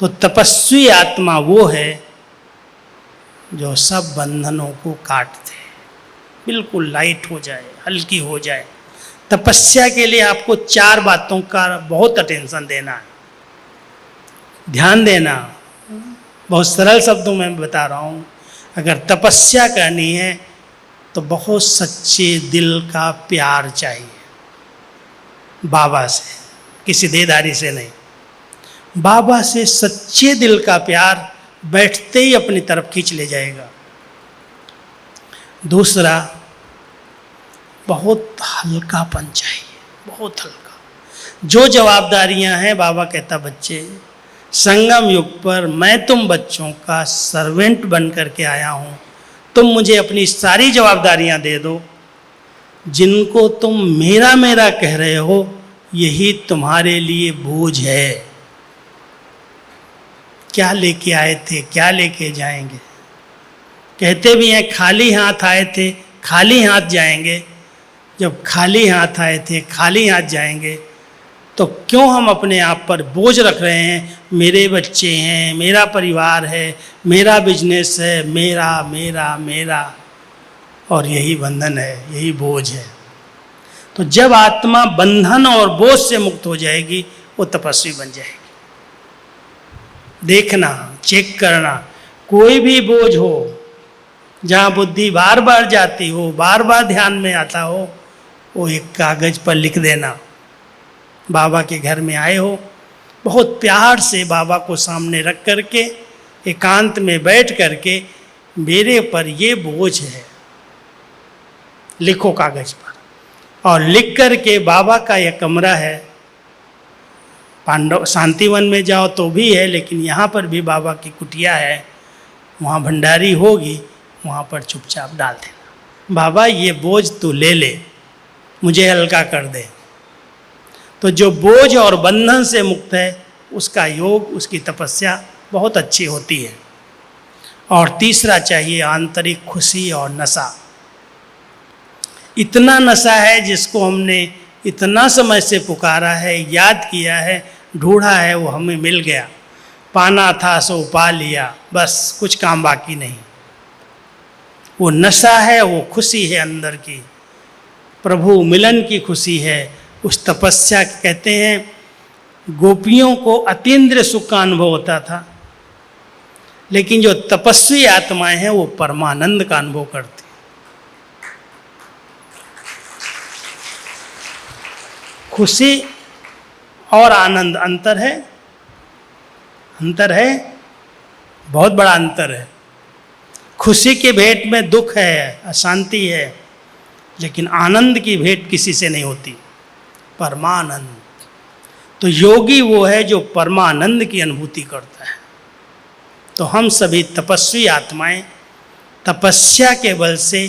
A: तो तपस्वी आत्मा वो है जो सब बंधनों को काट दे, बिल्कुल लाइट हो जाए, हल्की हो जाए। तपस्या के लिए आपको 4 बातों का बहुत अटेंशन देना है, ध्यान देना। बहुत सरल शब्दों में बता रहा हूँ। अगर तपस्या करनी है तो बहुत सच्चे दिल का प्यार चाहिए बाबा से, किसी देहधारी से नहीं। बाबा से सच्चे दिल का प्यार बैठते ही अपनी तरफ खींच ले जाएगा। दूसरा, बहुत हल्कापन चाहिए, बहुत हल्का। जो जवाबदारियां हैं, बाबा कहता बच्चे, संगम युग पर मैं तुम बच्चों का सर्वेंट बन करके आया हूँ, तुम मुझे अपनी सारी जवाबदारियां दे दो। जिनको तुम मेरा मेरा कह रहे हो, यही तुम्हारे लिए बोझ है। क्या लेके आए थे, क्या लेके जाएंगे। कहते भी हैं खाली हाथ आए थे, खाली हाथ जाएंगे। जब खाली हाथ आए थे, खाली हाथ जाएंगे, तो क्यों हम अपने आप पर बोझ रख रहे हैं। मेरे बच्चे हैं, मेरा परिवार है, मेरा बिजनेस है, मेरा मेरा मेरा, और यही बंधन है, यही बोझ है। तो जब आत्मा बंधन और बोझ से मुक्त हो जाएगी, वो तपस्वी बन जाएगी। देखना, चेक करना, कोई भी बोझ हो, जहाँ बुद्धि बार बार जाती हो, बार बार ध्यान में आता हो, वो एक कागज पर लिख देना। बाबा के घर में आए हो, बहुत प्यार से बाबा को सामने रख करके, एकांत में बैठ करके, मेरे पर ये बोझ है, लिखो कागज पर। और लिख कर के बाबा का यह कमरा है, पांडव शांतिवन में जाओ तो भी है, लेकिन यहाँ पर भी बाबा की कुटिया है, वहाँ भंडारी होगी, वहाँ पर चुपचाप डाल देना। बाबा ये बोझ तू ले ले, मुझे हल्का कर दे। तो जो बोझ और बंधन से मुक्त है उसका योग, उसकी तपस्या बहुत अच्छी होती है। और तीसरा चाहिए आंतरिक खुशी और नशा। इतना नशा है जिसको हमने इतना समय से पुकारा है, याद किया है, ढूंढा है, वो हमें मिल गया। पाना था सो पा लिया, बस कुछ काम बाकी नहीं। वो नशा है, वो खुशी है अंदर की, प्रभु मिलन की खुशी है। उस तपस्या कहते हैं गोपियों को अतीन्द्रिय सुख का अनुभव होता था, लेकिन जो तपस्वी आत्माएं हैं वो परमानंद का अनुभव करती। खुशी और आनंद अंतर है, अंतर है, बहुत बड़ा अंतर है। खुशी की भेंट में दुख है, अशांति है, लेकिन आनंद की भेंट किसी से नहीं होती, परमानंद। तो योगी वो है जो परमानंद की अनुभूति करता है। तो हम सभी तपस्वी आत्माएं तपस्या के बल से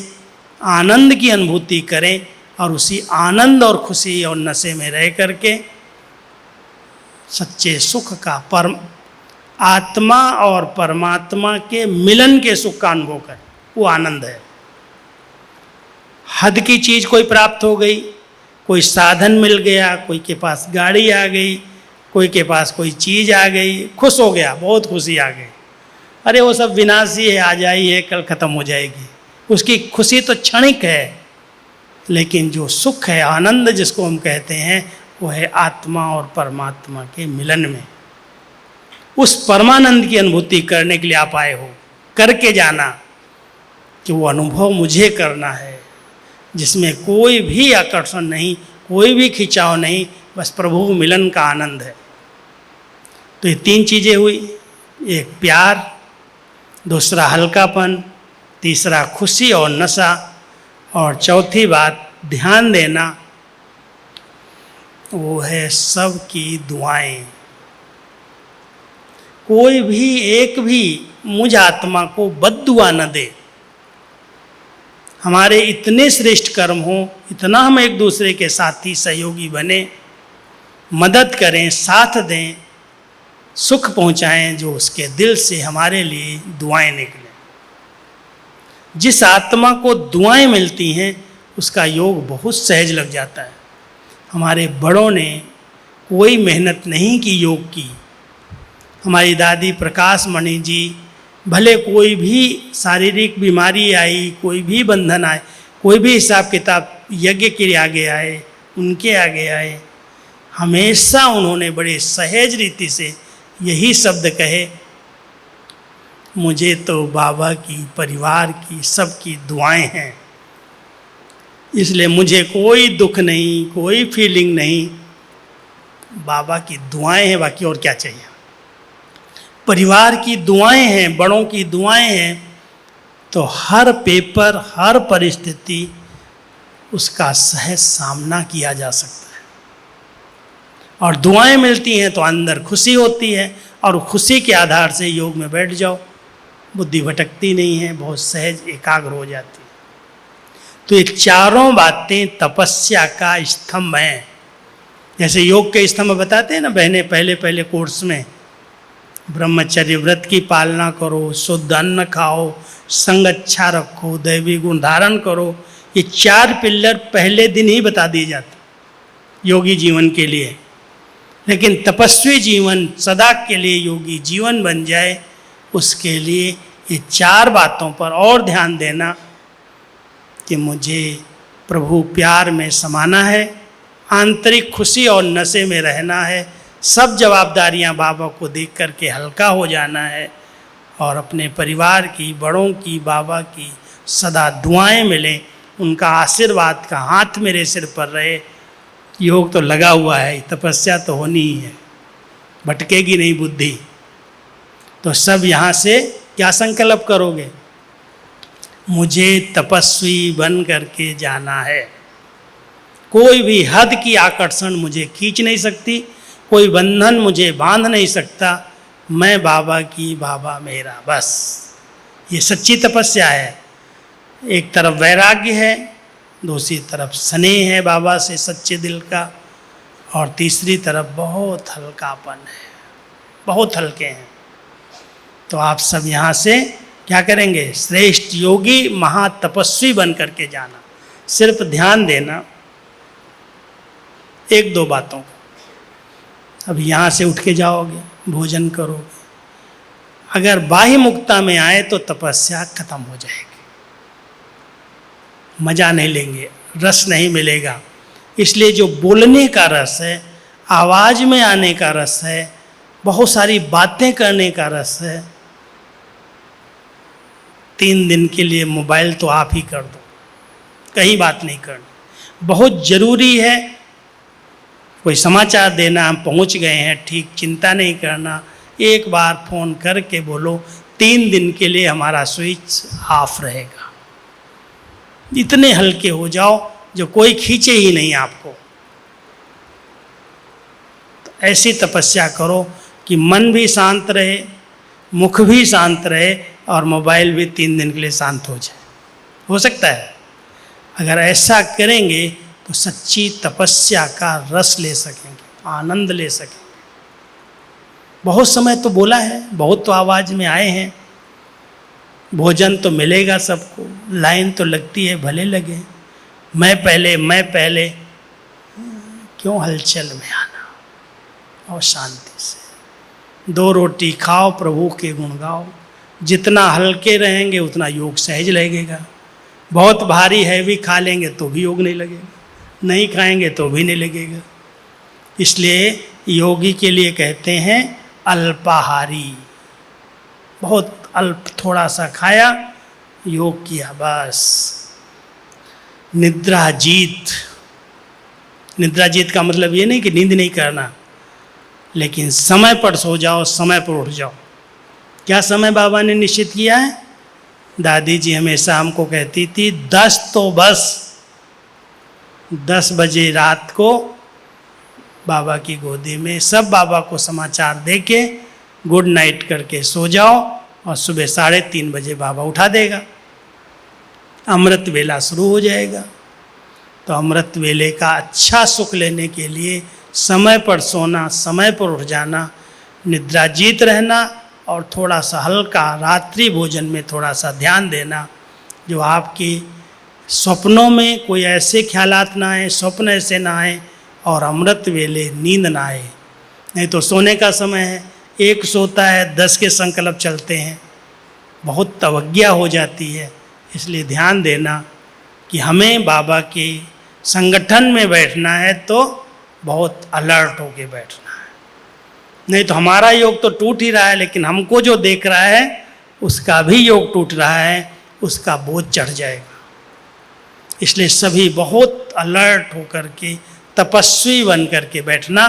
A: आनंद की अनुभूति करें और उसी आनंद और खुशी और नशे में रह करके सच्चे सुख का, परम आत्मा और परमात्मा के मिलन के सुख का अनुभव करें। वो आनंद है। हद की चीज़ कोई प्राप्त हो गई, कोई साधन मिल गया, कोई के पास गाड़ी आ गई, कोई के पास कोई चीज़ आ गई, खुश हो गया, बहुत खुशी आ गई। अरे वो सब विनाशी है, आ जाई है, कल ख़त्म हो जाएगी। उसकी खुशी तो क्षणिक है, लेकिन जो सुख है, आनंद जिसको हम कहते हैं, वो है आत्मा और परमात्मा के मिलन में। उस परमानंद की अनुभूति करने के लिए आप आए हो, करके जाना कि वो अनुभव मुझे करना है, जिसमें कोई भी आकर्षण नहीं, कोई भी खिंचाव नहीं, बस प्रभु मिलन का आनंद है। तो ये तीन चीज़ें हुई, एक प्यार, दूसरा हल्कापन, तीसरा खुशी और नशा, और चौथी बात ध्यान देना, वो है सबकी दुआएं। कोई भी एक भी मुझ आत्मा को बद्दुआ न दे। हमारे इतने श्रेष्ठ कर्म हो, इतना हम एक दूसरे के साथी सहयोगी बने, मदद करें, साथ दें, सुख पहुंचाएं, जो उसके दिल से हमारे लिए दुआएं निकलें। जिस आत्मा को दुआएं मिलती हैं उसका योग बहुत सहज लग जाता है। हमारे बड़ों ने कोई मेहनत नहीं की योग की। हमारी दादी प्रकाश मणि जी, भले कोई भी शारीरिक बीमारी आई, कोई भी बंधन आए, कोई भी हिसाब किताब यज्ञ के आगे आए, उनके आगे आए, हमेशा उन्होंने बड़े सहज रीति से यही शब्द कहे, मुझे तो बाबा की, परिवार की, सबकी दुआएं हैं, इसलिए मुझे कोई दुख नहीं, कोई फीलिंग नहीं, बाबा की दुआएं हैं, बाकी और क्या चाहिए। परिवार की दुआएं हैं, बड़ों की दुआएं हैं, तो हर पेपर, हर परिस्थिति उसका सहज सामना किया जा सकता है। और दुआएं मिलती हैं तो अंदर खुशी होती है, और खुशी के आधार से योग में बैठ जाओ, बुद्धि भटकती नहीं है, बहुत सहज एकाग्र हो जाती है। तो ये चारों बातें तपस्या का स्तंभ हैं। जैसे योग के स्तंभ बताते हैं ना बहनें पहले पहले कोर्स में, ब्रह्मचर्य व्रत की पालना करो, शुद्ध अन्न खाओ, संग अच्छा रखो, दैवी गुण धारण करो, ये चार पिल्लर पहले दिन ही बता दिए जाते योगी जीवन के लिए। लेकिन तपस्वी जीवन सदा के लिए योगी जीवन बन जाए, उसके लिए ये चार बातों पर और ध्यान देना कि मुझे प्रभु प्यार में समाना है, आंतरिक खुशी और नशे में रहना है, सब जवाबदारियां बाबा को देख कर के हल्का हो जाना है, और अपने परिवार की, बड़ों की, बाबा की सदा दुआएं मिलें, उनका आशीर्वाद का हाथ मेरे सिर पर रहे। योग तो लगा हुआ है, तपस्या तो होनी ही है, भटकेगी नहीं बुद्धि। तो सब यहाँ से क्या संकल्प करोगे, मुझे तपस्वी बन करके जाना है। कोई भी हद की आकर्षण मुझे खींच नहीं सकती, कोई बंधन मुझे बांध नहीं सकता। मैं बाबा की, बाबा मेरा, बस। ये सच्ची तपस्या है। एक तरफ वैराग्य है, दूसरी तरफ स्नेह है बाबा से सच्चे दिल का, और तीसरी तरफ बहुत हल्कापन है, बहुत हल्के हैं। तो आप सब यहाँ से क्या करेंगे? श्रेष्ठ योगी महातपस्वी बन करके जाना। सिर्फ ध्यान देना एक दो बातों को। अब यहाँ से उठ के जाओगे, भोजन करोगे, अगर बाह्य मुक्ता में आए तो तपस्या खत्म हो जाएगी, मजा नहीं लेंगे, रस नहीं मिलेगा। इसलिए जो बोलने का रस है, आवाज़ में आने का रस है, बहुत सारी बातें करने का रस है, 3 दिन के लिए मोबाइल तो आप ही कर दो, कहीं बात नहीं करनी। बहुत ज़रूरी है कोई समाचार देना, हम पहुंच गए हैं, ठीक, चिंता नहीं करना, एक बार फ़ोन करके बोलो, 3 दिन के लिए हमारा स्विच ऑफ रहेगा। इतने हल्के हो जाओ जो कोई खींचे ही नहीं आपको। तो ऐसी तपस्या करो कि मन भी शांत रहे, मुख भी शांत रहे, और मोबाइल भी 3 दिन के लिए शांत हो जाए। हो सकता है अगर ऐसा करेंगे तो सच्ची तपस्या का रस ले सकेंगे, आनंद ले सकेंगे। बहुत समय तो बोला है, बहुत तो आवाज़ में आए हैं, भोजन तो मिलेगा सबको, लाइन तो लगती है, भले लगे, मैं पहले, क्यों हलचल में आना। और शांति से 2 रोटी खाओ, प्रभु के गुण गाओ। जितना हल्के रहेंगे उतना योग सहज लगेगा। बहुत भारी हैवी खा लेंगे तो भी योग नहीं लगेगा, नहीं खाएंगे तो भी नहीं लगेगा। इसलिए योगी के लिए कहते हैं अल्पाहारी, बहुत अल्प, थोड़ा सा खाया, योग किया, बस। निद्रा जीत, निद्रा जीत का मतलब ये नहीं कि नींद नहीं करना, लेकिन समय पर सो जाओ, समय पर उठ जाओ। क्या समय बाबा ने निश्चित किया है? दादी जी हमेशा हमको कहती थी 10 तो बस, 10 बजे रात को बाबा की गोदी में सब बाबा को समाचार दे के गुड नाइट करके सो जाओ, और सुबह 3:30 बजे बाबा उठा देगा, अमृत वेला शुरू हो जाएगा। तो अमृत वेले का अच्छा सुख लेने के लिए समय पर सोना, समय पर उठ जाना, निद्रा जीत रहना, और थोड़ा सा हल्का रात्रि भोजन में थोड़ा सा ध्यान देना, जो आपके स्वप्नों में कोई ऐसे ख्यालात ना आए, स्वप्न ऐसे ना आए, और अमृत वेले नींद ना आए। नहीं तो सोने का समय है, एक सोता है, 10 के संकल्प चलते हैं, बहुत अवज्ञा हो जाती है। इसलिए ध्यान देना कि हमें बाबा के संगठन में बैठना है तो बहुत अलर्ट होके बैठना है। नहीं तो हमारा योग तो टूट ही रहा है, लेकिन हमको जो देख रहा है उसका भी योग टूट रहा है, उसका बोझ चढ़ जाएगा। इसलिए सभी बहुत अलर्ट होकर के तपस्वी बन करके बैठना।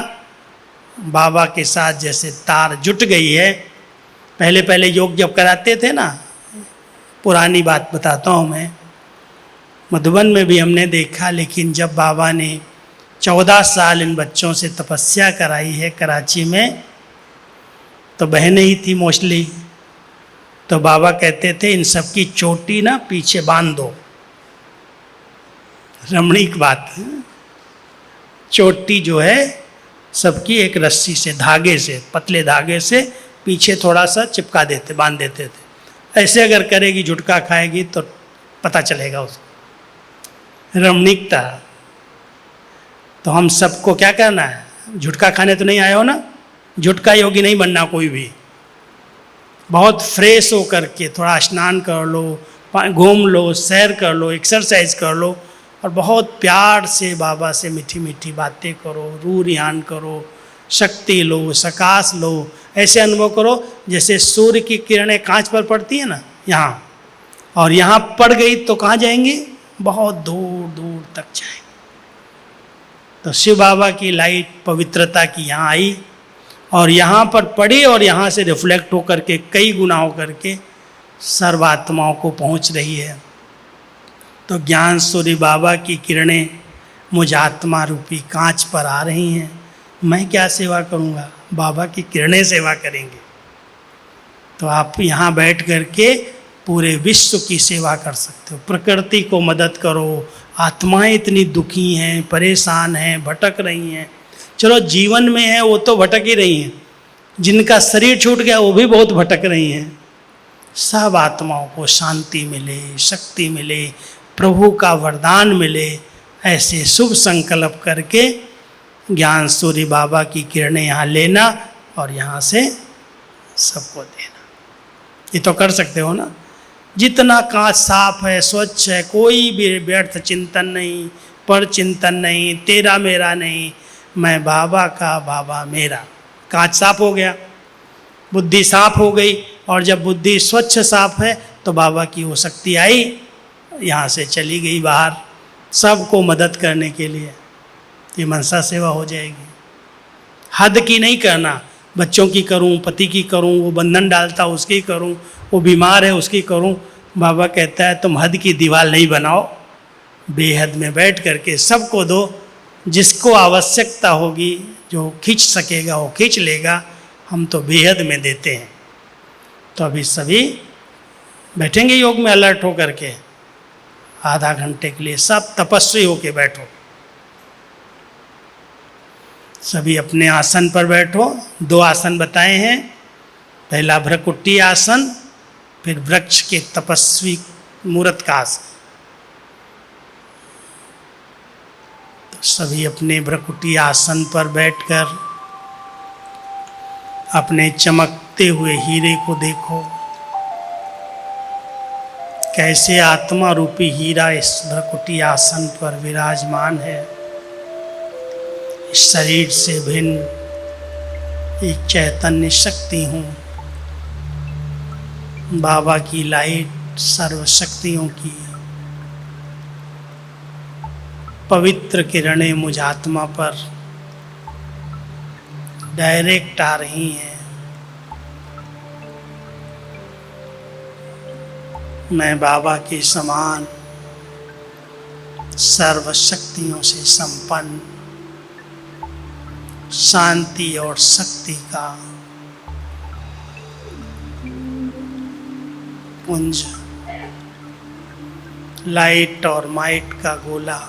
A: बाबा के साथ जैसे तार जुट गई है। पहले योग जब कराते थे ना, पुरानी बात बताता हूँ मैं, मधुबन में भी हमने देखा, लेकिन जब बाबा ने 14 साल इन बच्चों से तपस्या कराई है कराची में, तो बहनें ही थी मोस्टली, तो बाबा कहते थे इन सब की चोटी ना पीछे बांध दो। रमणीक बात, चोटी जो है सबकी एक रस्सी से, धागे से, पतले धागे से पीछे थोड़ा सा चिपका देते, बांध देते थे। ऐसे अगर करेगी, झुटका खाएगी तो पता चलेगा उसको। रमणीकता। तो हम सबको क्या करना है? झुटका खाने तो नहीं आए हो ना, झुटका योगी नहीं बनना कोई भी। बहुत फ्रेश हो करके थोड़ा स्नान कर लो, घूम लो, सैर कर लो, एक्सरसाइज कर लो, और बहुत प्यार से बाबा से मीठी मीठी बातें करो, रूह रियान करो, शक्ति लो, सकाश लो। ऐसे अनुभव करो जैसे सूर्य की किरणें कांच पर पड़ती है ना यहाँ, और यहाँ पड़ गई तो कहाँ जाएंगी? बहुत दूर दूर तक जाएंगे। तो शिव बाबा की लाइट पवित्रता की यहाँ आई, और यहाँ पर पड़ी, और यहाँ से रिफ्लेक्ट होकर के कई गुना होकर के सर्वात्माओं को पहुँच रही है। तो ज्ञान सूर्य बाबा की किरणें मुझ आत्मा रूपी कांच पर आ रही हैं, मैं क्या सेवा करूँगा? बाबा की किरणें सेवा करेंगे। तो आप यहाँ बैठ कर के पूरे विश्व की सेवा कर सकते हो। प्रकृति को मदद करो। आत्माएं इतनी दुखी हैं, परेशान हैं, भटक रही हैं। चलो जीवन में है वो तो भटक ही रही हैं, जिनका शरीर छूट गया वो भी बहुत भटक रही हैं। सब आत्माओं को शांति मिले, शक्ति मिले, प्रभु का वरदान मिले, ऐसे शुभ संकल्प करके ज्ञान सूर्य बाबा की किरणें यहाँ लेना और यहाँ से सबको देना। ये तो कर सकते हो ना। जितना कांच साफ है, स्वच्छ है, कोई भी व्यर्थ चिंतन नहीं, पर चिंतन नहीं, तेरा मेरा नहीं, मैं बाबा का, बाबा मेरा। कांच साफ हो गया, बुद्धि साफ हो गई, और जब बुद्धि स्वच्छ साफ है तो बाबा की वो शक्ति आई, यहाँ से चली गई बाहर सबको मदद करने के लिए। ये मनसा सेवा हो जाएगी। हद की नहीं करना, बच्चों की करूं, पति की करूं, वो बंधन डालता उसकी करूं, वो बीमार है उसकी करूं। बाबा कहता है तुम हद की दीवार नहीं बनाओ, बेहद में बैठ करके सबको दो। जिसको आवश्यकता होगी, जो खींच सकेगा वो खींच लेगा। हम तो बेहद में देते हैं। तो अभी सभी बैठेंगे योग में अलर्ट हो करके आधा घंटे के लिए। सब तपस्वी होके बैठो, सभी अपने आसन पर बैठो। 2 आसन बताए हैं, पहला भ्रकुटी आसन, फिर वृक्ष के तपस्वी मूर्त का आसन। तो सभी अपने भ्रकुटी आसन पर बैठकर अपने चमकते हुए हीरे को देखो। कैसे आत्मा रूपी हीरा इस भ्रकुटी आसन पर विराजमान है। इस शरीर से भिन्न एक चैतन्य शक्ति हूँ, बाबा की लाइट, सर्वशक्तियों की पवित्र किरणें मुझ आत्मा पर डायरेक्ट आ रही हैं। मैं बाबा के समान सर्वशक्तियों से संपन्न, शांति और शक्ति का पुंज, लाइट और माइट का गोला।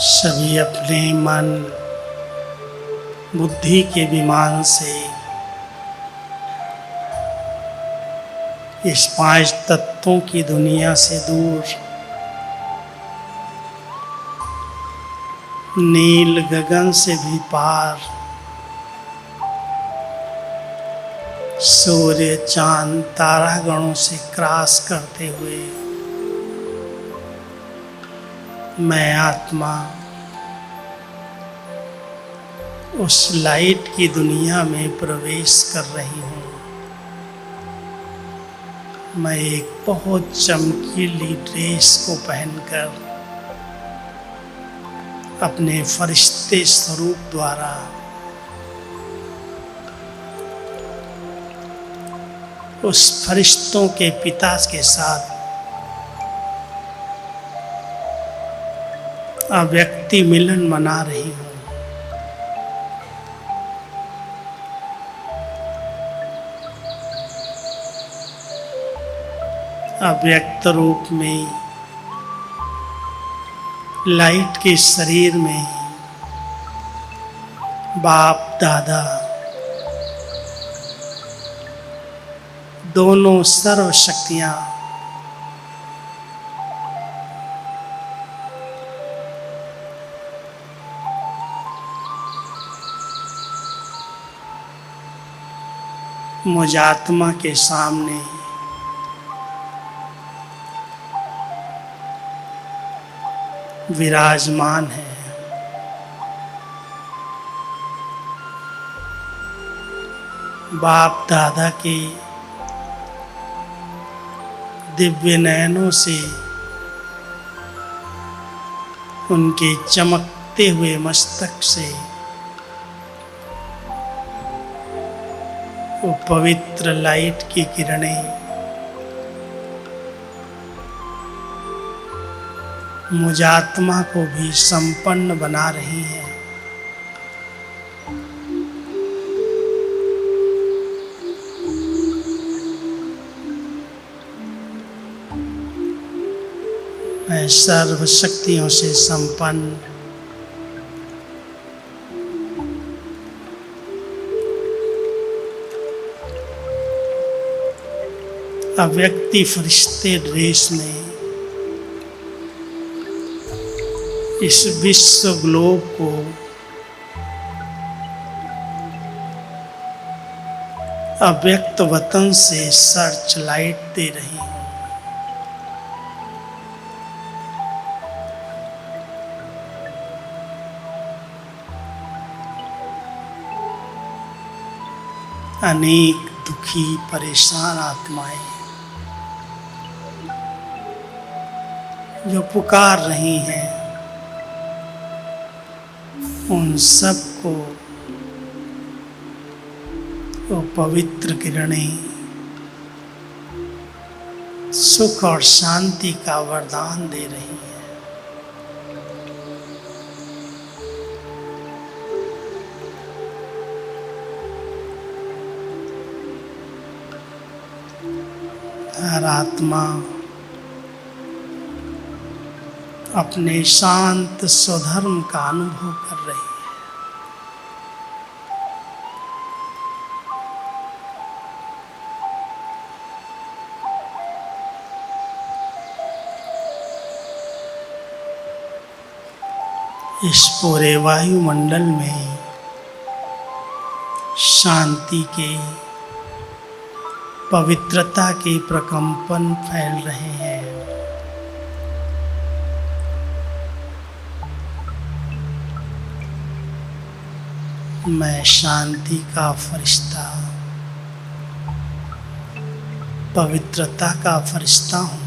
A: सभी अपने मन बुद्धि के विमान से इस 5 तत्वों की दुनिया से दूर नील गगन से भी पार सूर्य चांद तारागणों से क्रॉस करते हुए मैं आत्मा उस लाइट की दुनिया में प्रवेश कर रही हूँ। मैं एक बहुत चमकीली ड्रेस को पहनकर अपने फरिश्ते स्वरूप द्वारा उस फरिश्तों के पिता के साथ अव्यक्ति मिलन मना रही हूँ। अव्यक्त रूप में लाइट के शरीर में बाप दादा दोनों सर्व शक्तियाँ मुझ आत्मा के सामने विराजमान है। बाप दादा के दिव्य नयनों से उनके चमकते हुए मस्तक से वो पवित्र लाइट की किरणें मुझ आत्मा को भी संपन्न बना रही हैं। मैं सर्व शक्तियों से संपन्न अव्यक्ति फरिश्ते ड्रेस में इस विश्व ग्लोब को अव्यक्त वतन से सर्च लाइट दे रही हूँ। अनेक दुखी परेशान आत्माएं जो पुकार रही हैं, उन सब को वो पवित्र किरणें सुख और शांति का वरदान दे रही है। हर आत्मा अपने शांत स्वधर्म का अनुभव कर रही है। इस पूरे वायुमंडल में शांति के, पवित्रता के प्रकंपन फैल रहे हैं। मैं शांति का फरिश्ता, पवित्रता का फरिश्ता हूँ।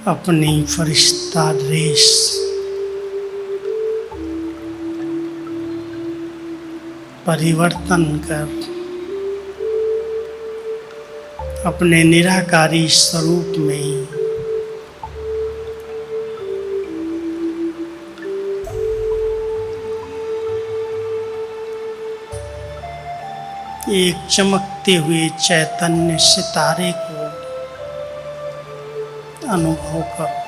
A: अपनी फरिश्ता ड्रेस परिवर्तन कर अपने निराकारी स्वरूप में एक चमकते हुए चैतन्य सितारे को अनुभव करो।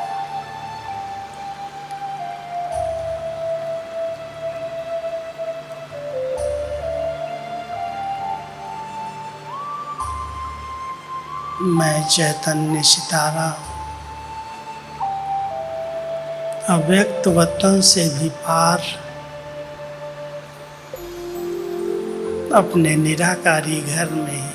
A: मैं चैतन्य सितारा अव्यक्त वतन से भी पार अपने निराकारी घर में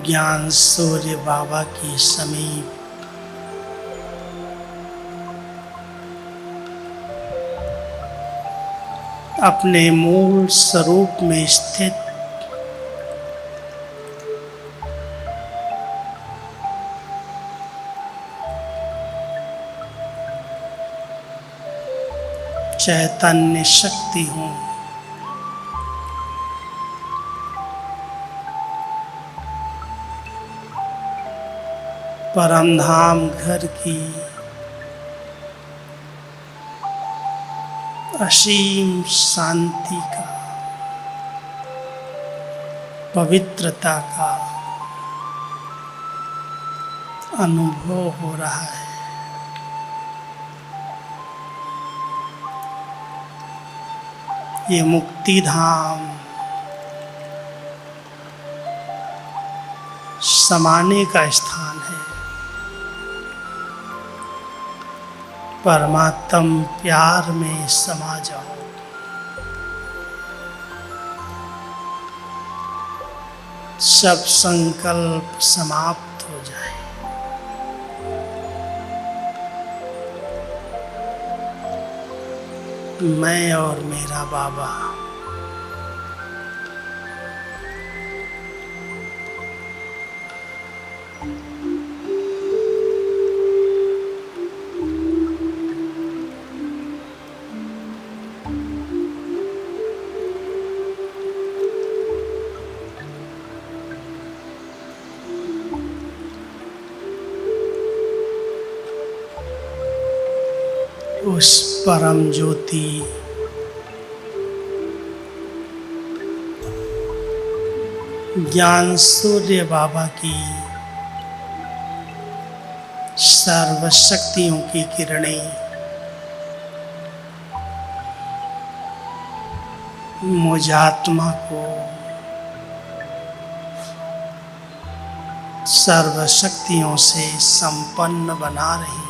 A: ज्ञान सूर्य बाबा की समीप अपने मूल स्वरूप में स्थित चैतन्य शक्ति हूँ। परमधाम घर की असीम शांति का, पवित्रता का अनुभव हो रहा है। ये मुक्ति धाम समाने का स्थान है। परमात्म प्यार में समा जाओ। सब संकल्प समाप्त हो जाए। मैं और मेरा बाबा उस परम ज्योति ज्ञान सूर्य बाबा की सर्वशक्तियों की किरणें मुझ आत्मा को सर्वशक्तियों से संपन्न बना रही है।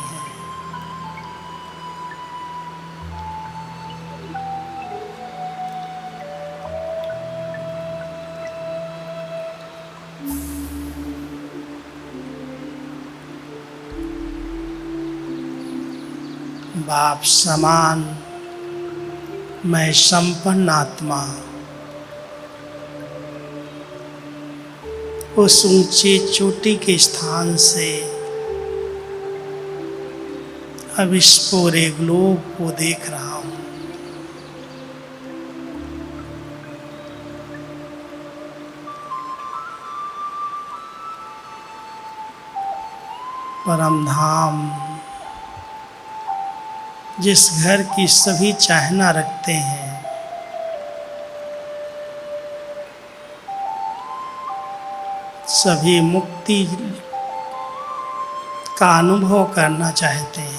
A: बाप समान मैं संपन्न आत्मा उस ऊंची चोटी के स्थान से अब इस पूरे ग्लोब को देख रहा हूँ। परमधाम जिस घर की सभी चाहना रखते हैं, सभी मुक्ति का अनुभव करना चाहते हैं,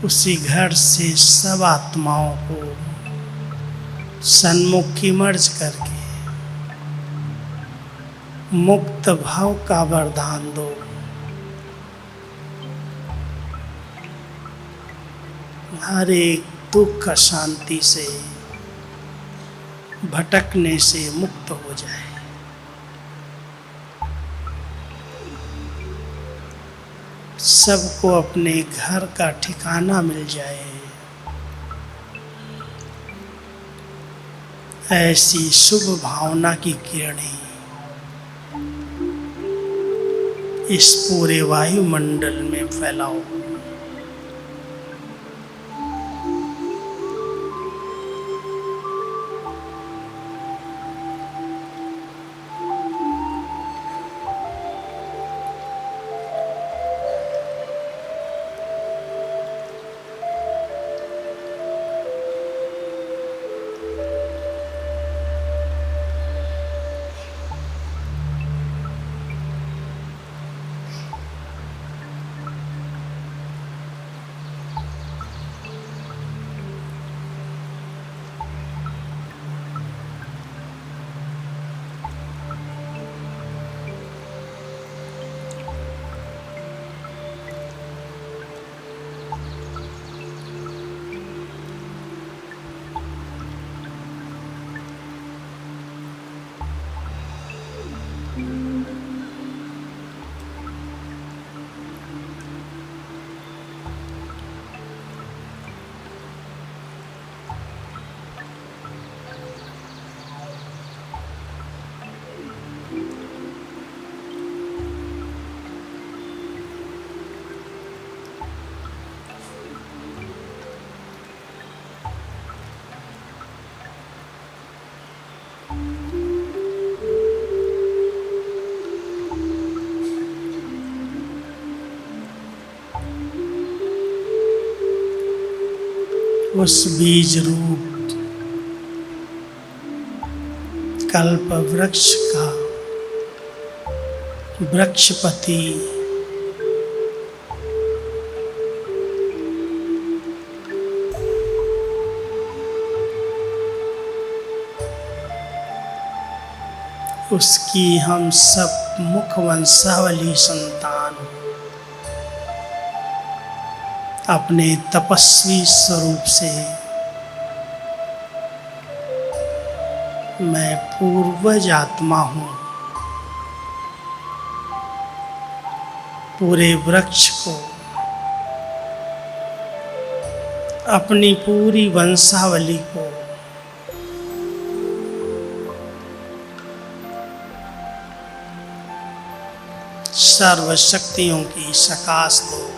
A: उसी घर से सब आत्माओं को सन्मुखी मर्ज करके मुक्त भाव का वरदान दो। हर एक दुख अशांति से, भटकने से मुक्त हो जाए। सबको अपने घर का ठिकाना मिल जाए, ऐसी शुभ भावना की किरणें इस पूरे वायुमंडल में फैलाओ। उस बीज रूप कल्प वृक्ष का वृक्षपति उसकी हम सब मुख वंशावली संतान अपने तपस्वी स्वरूप से मैं पूर्वज आत्मा हूँ, पूरे वृक्ष को अपनी पूरी वंशावली को सर्व शक्तियों की सकाश दो।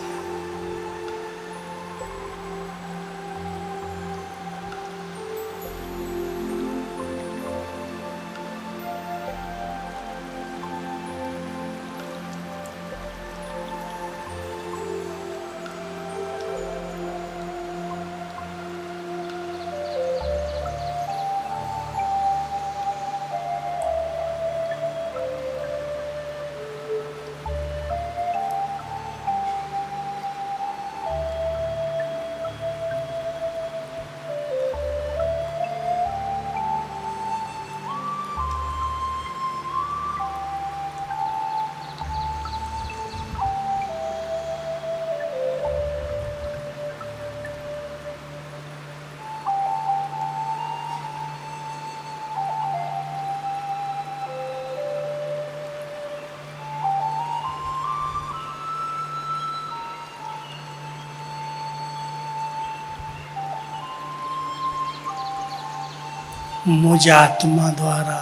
A: मुझ आत्मा द्वारा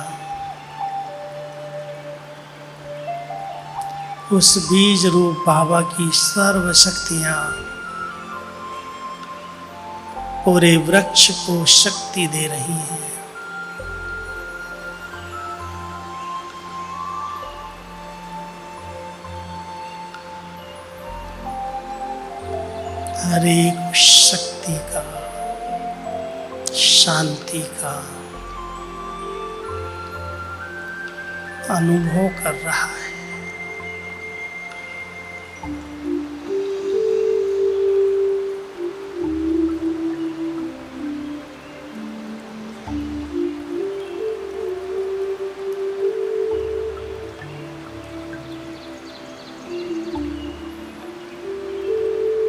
A: उस बीज रूप बाबा की सर्व शक्तियाँ पूरे वृक्ष को शक्ति दे रही हैं। हर एक शक्ति का, शांति का अनुभव कर रहा है।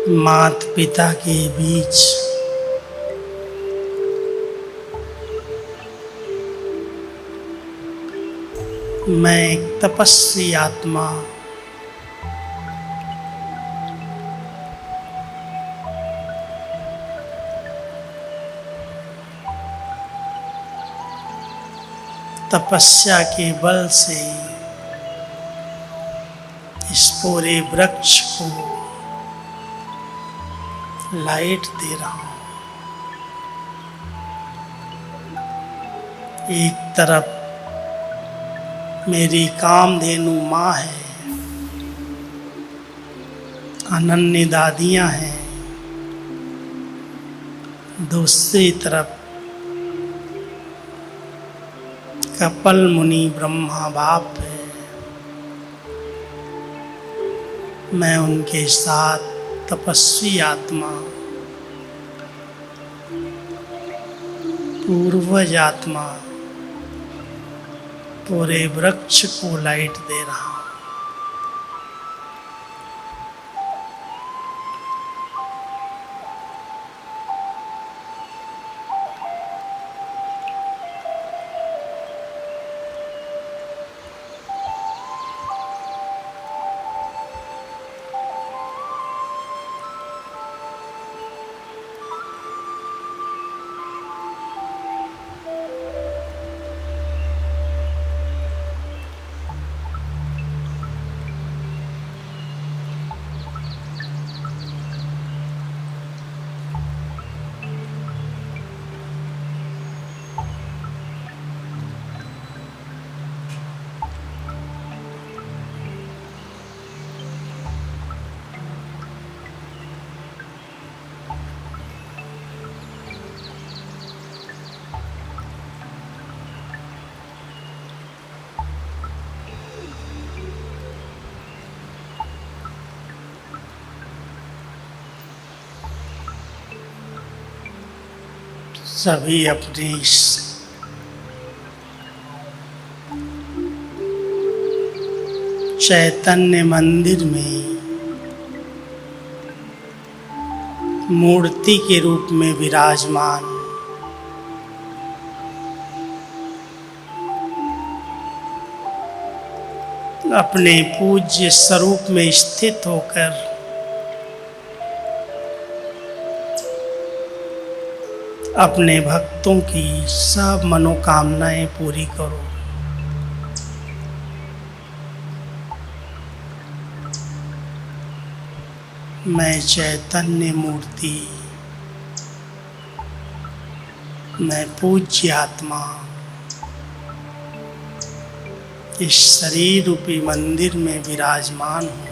A: माता पिता के बीच मैं एक तपस्वी आत्मा तपस्या के बल से इस पूरे वृक्ष को लाइट दे रहा हूं। एक तरफ मेरी कामधेनु माँ है, अनन्य दादियाँ हैं, दूसरी तरफ कपिल मुनि ब्रह्मा बाप है। मैं उनके साथ तपस्वी आत्मा, पूर्वज आत्मा पूरे वृक्ष को लाइट दे रहा हूं। सभी अपने इस चैतन्य मंदिर में मूर्ति के रूप में विराजमान अपने पूज्य स्वरूप में स्थित होकर अपने भक्तों की सब मनोकामनाएं पूरी करो। मैं चैतन्य मूर्ति, मैं पूज्य आत्मा इस शरीर रूपी मंदिर में विराजमान हूँ।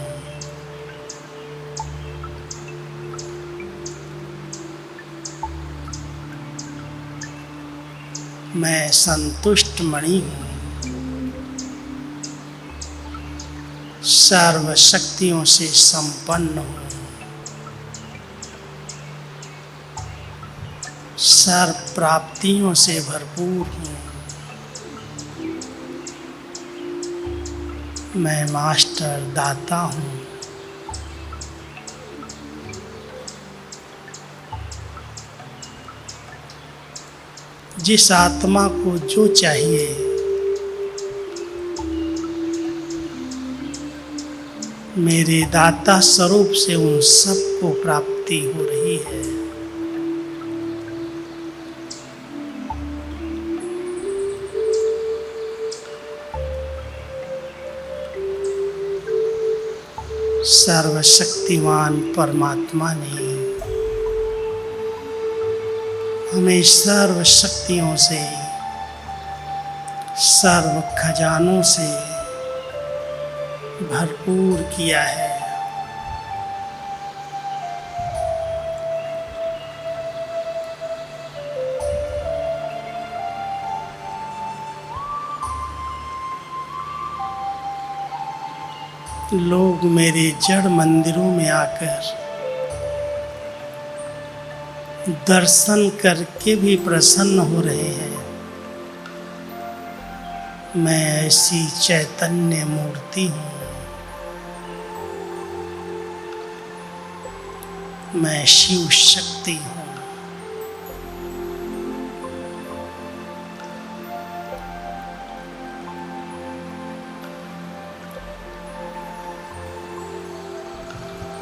A: मैं संतुष्ट मणि हूँ, सर्व शक्तियों से संपन्न हूँ, सर्व प्राप्तियों से भरपूर हूँ। मैं मास्टर दाता हूँ। जिस आत्मा को जो चाहिए मेरे दाता स्वरूप से उन सबको प्राप्ति हो रही है। सर्वशक्तिमान परमात्मा ने हमें सर्व शक्तियों से, सर्व खजानों से भरपूर किया है। लोग मेरे जड़ मंदिरों में आकर दर्शन करके भी प्रसन्न हो रहे हैं। मैं ऐसी चैतन्य मूर्ति हूँ। मैं शिव शक्ति हूँ।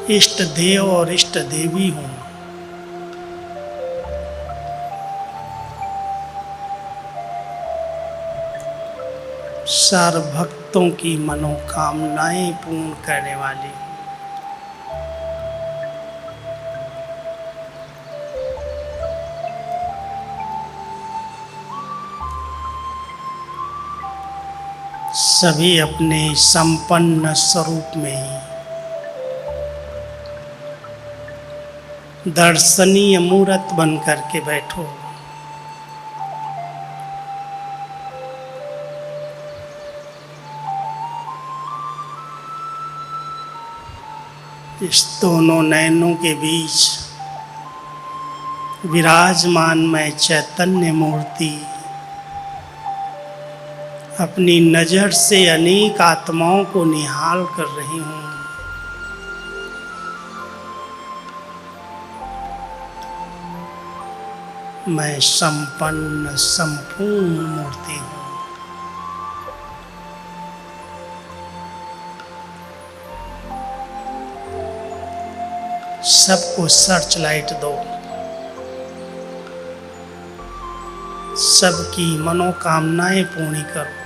A: इष्ट देव और इष्ट देवी हूँ। सर्व भक्तों की मनोकामनाएं पूर्ण करने वाली हूँ। सभी अपने संपन्न स्वरूप में दर्शनीय मूर्त बन करके बैठो। इस दोनों नयनों के बीच विराजमान मैं चैतन्य मूर्ति अपनी नज़र से अनेक आत्माओं को निहाल कर रही हूँ। मैं संपन्न संपूर्ण मूर्ति हूँ। सबको सर्च लाइट दो। सबकी मनोकामनाएं पूर्ण करो।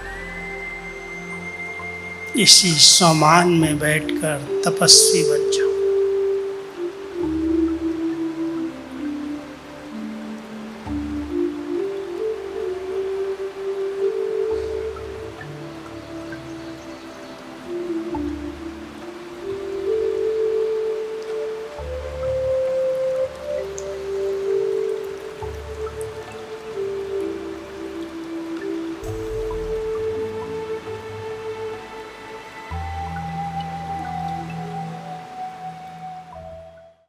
A: इसी सम्मान में बैठकर तपस्वी बन जाओ।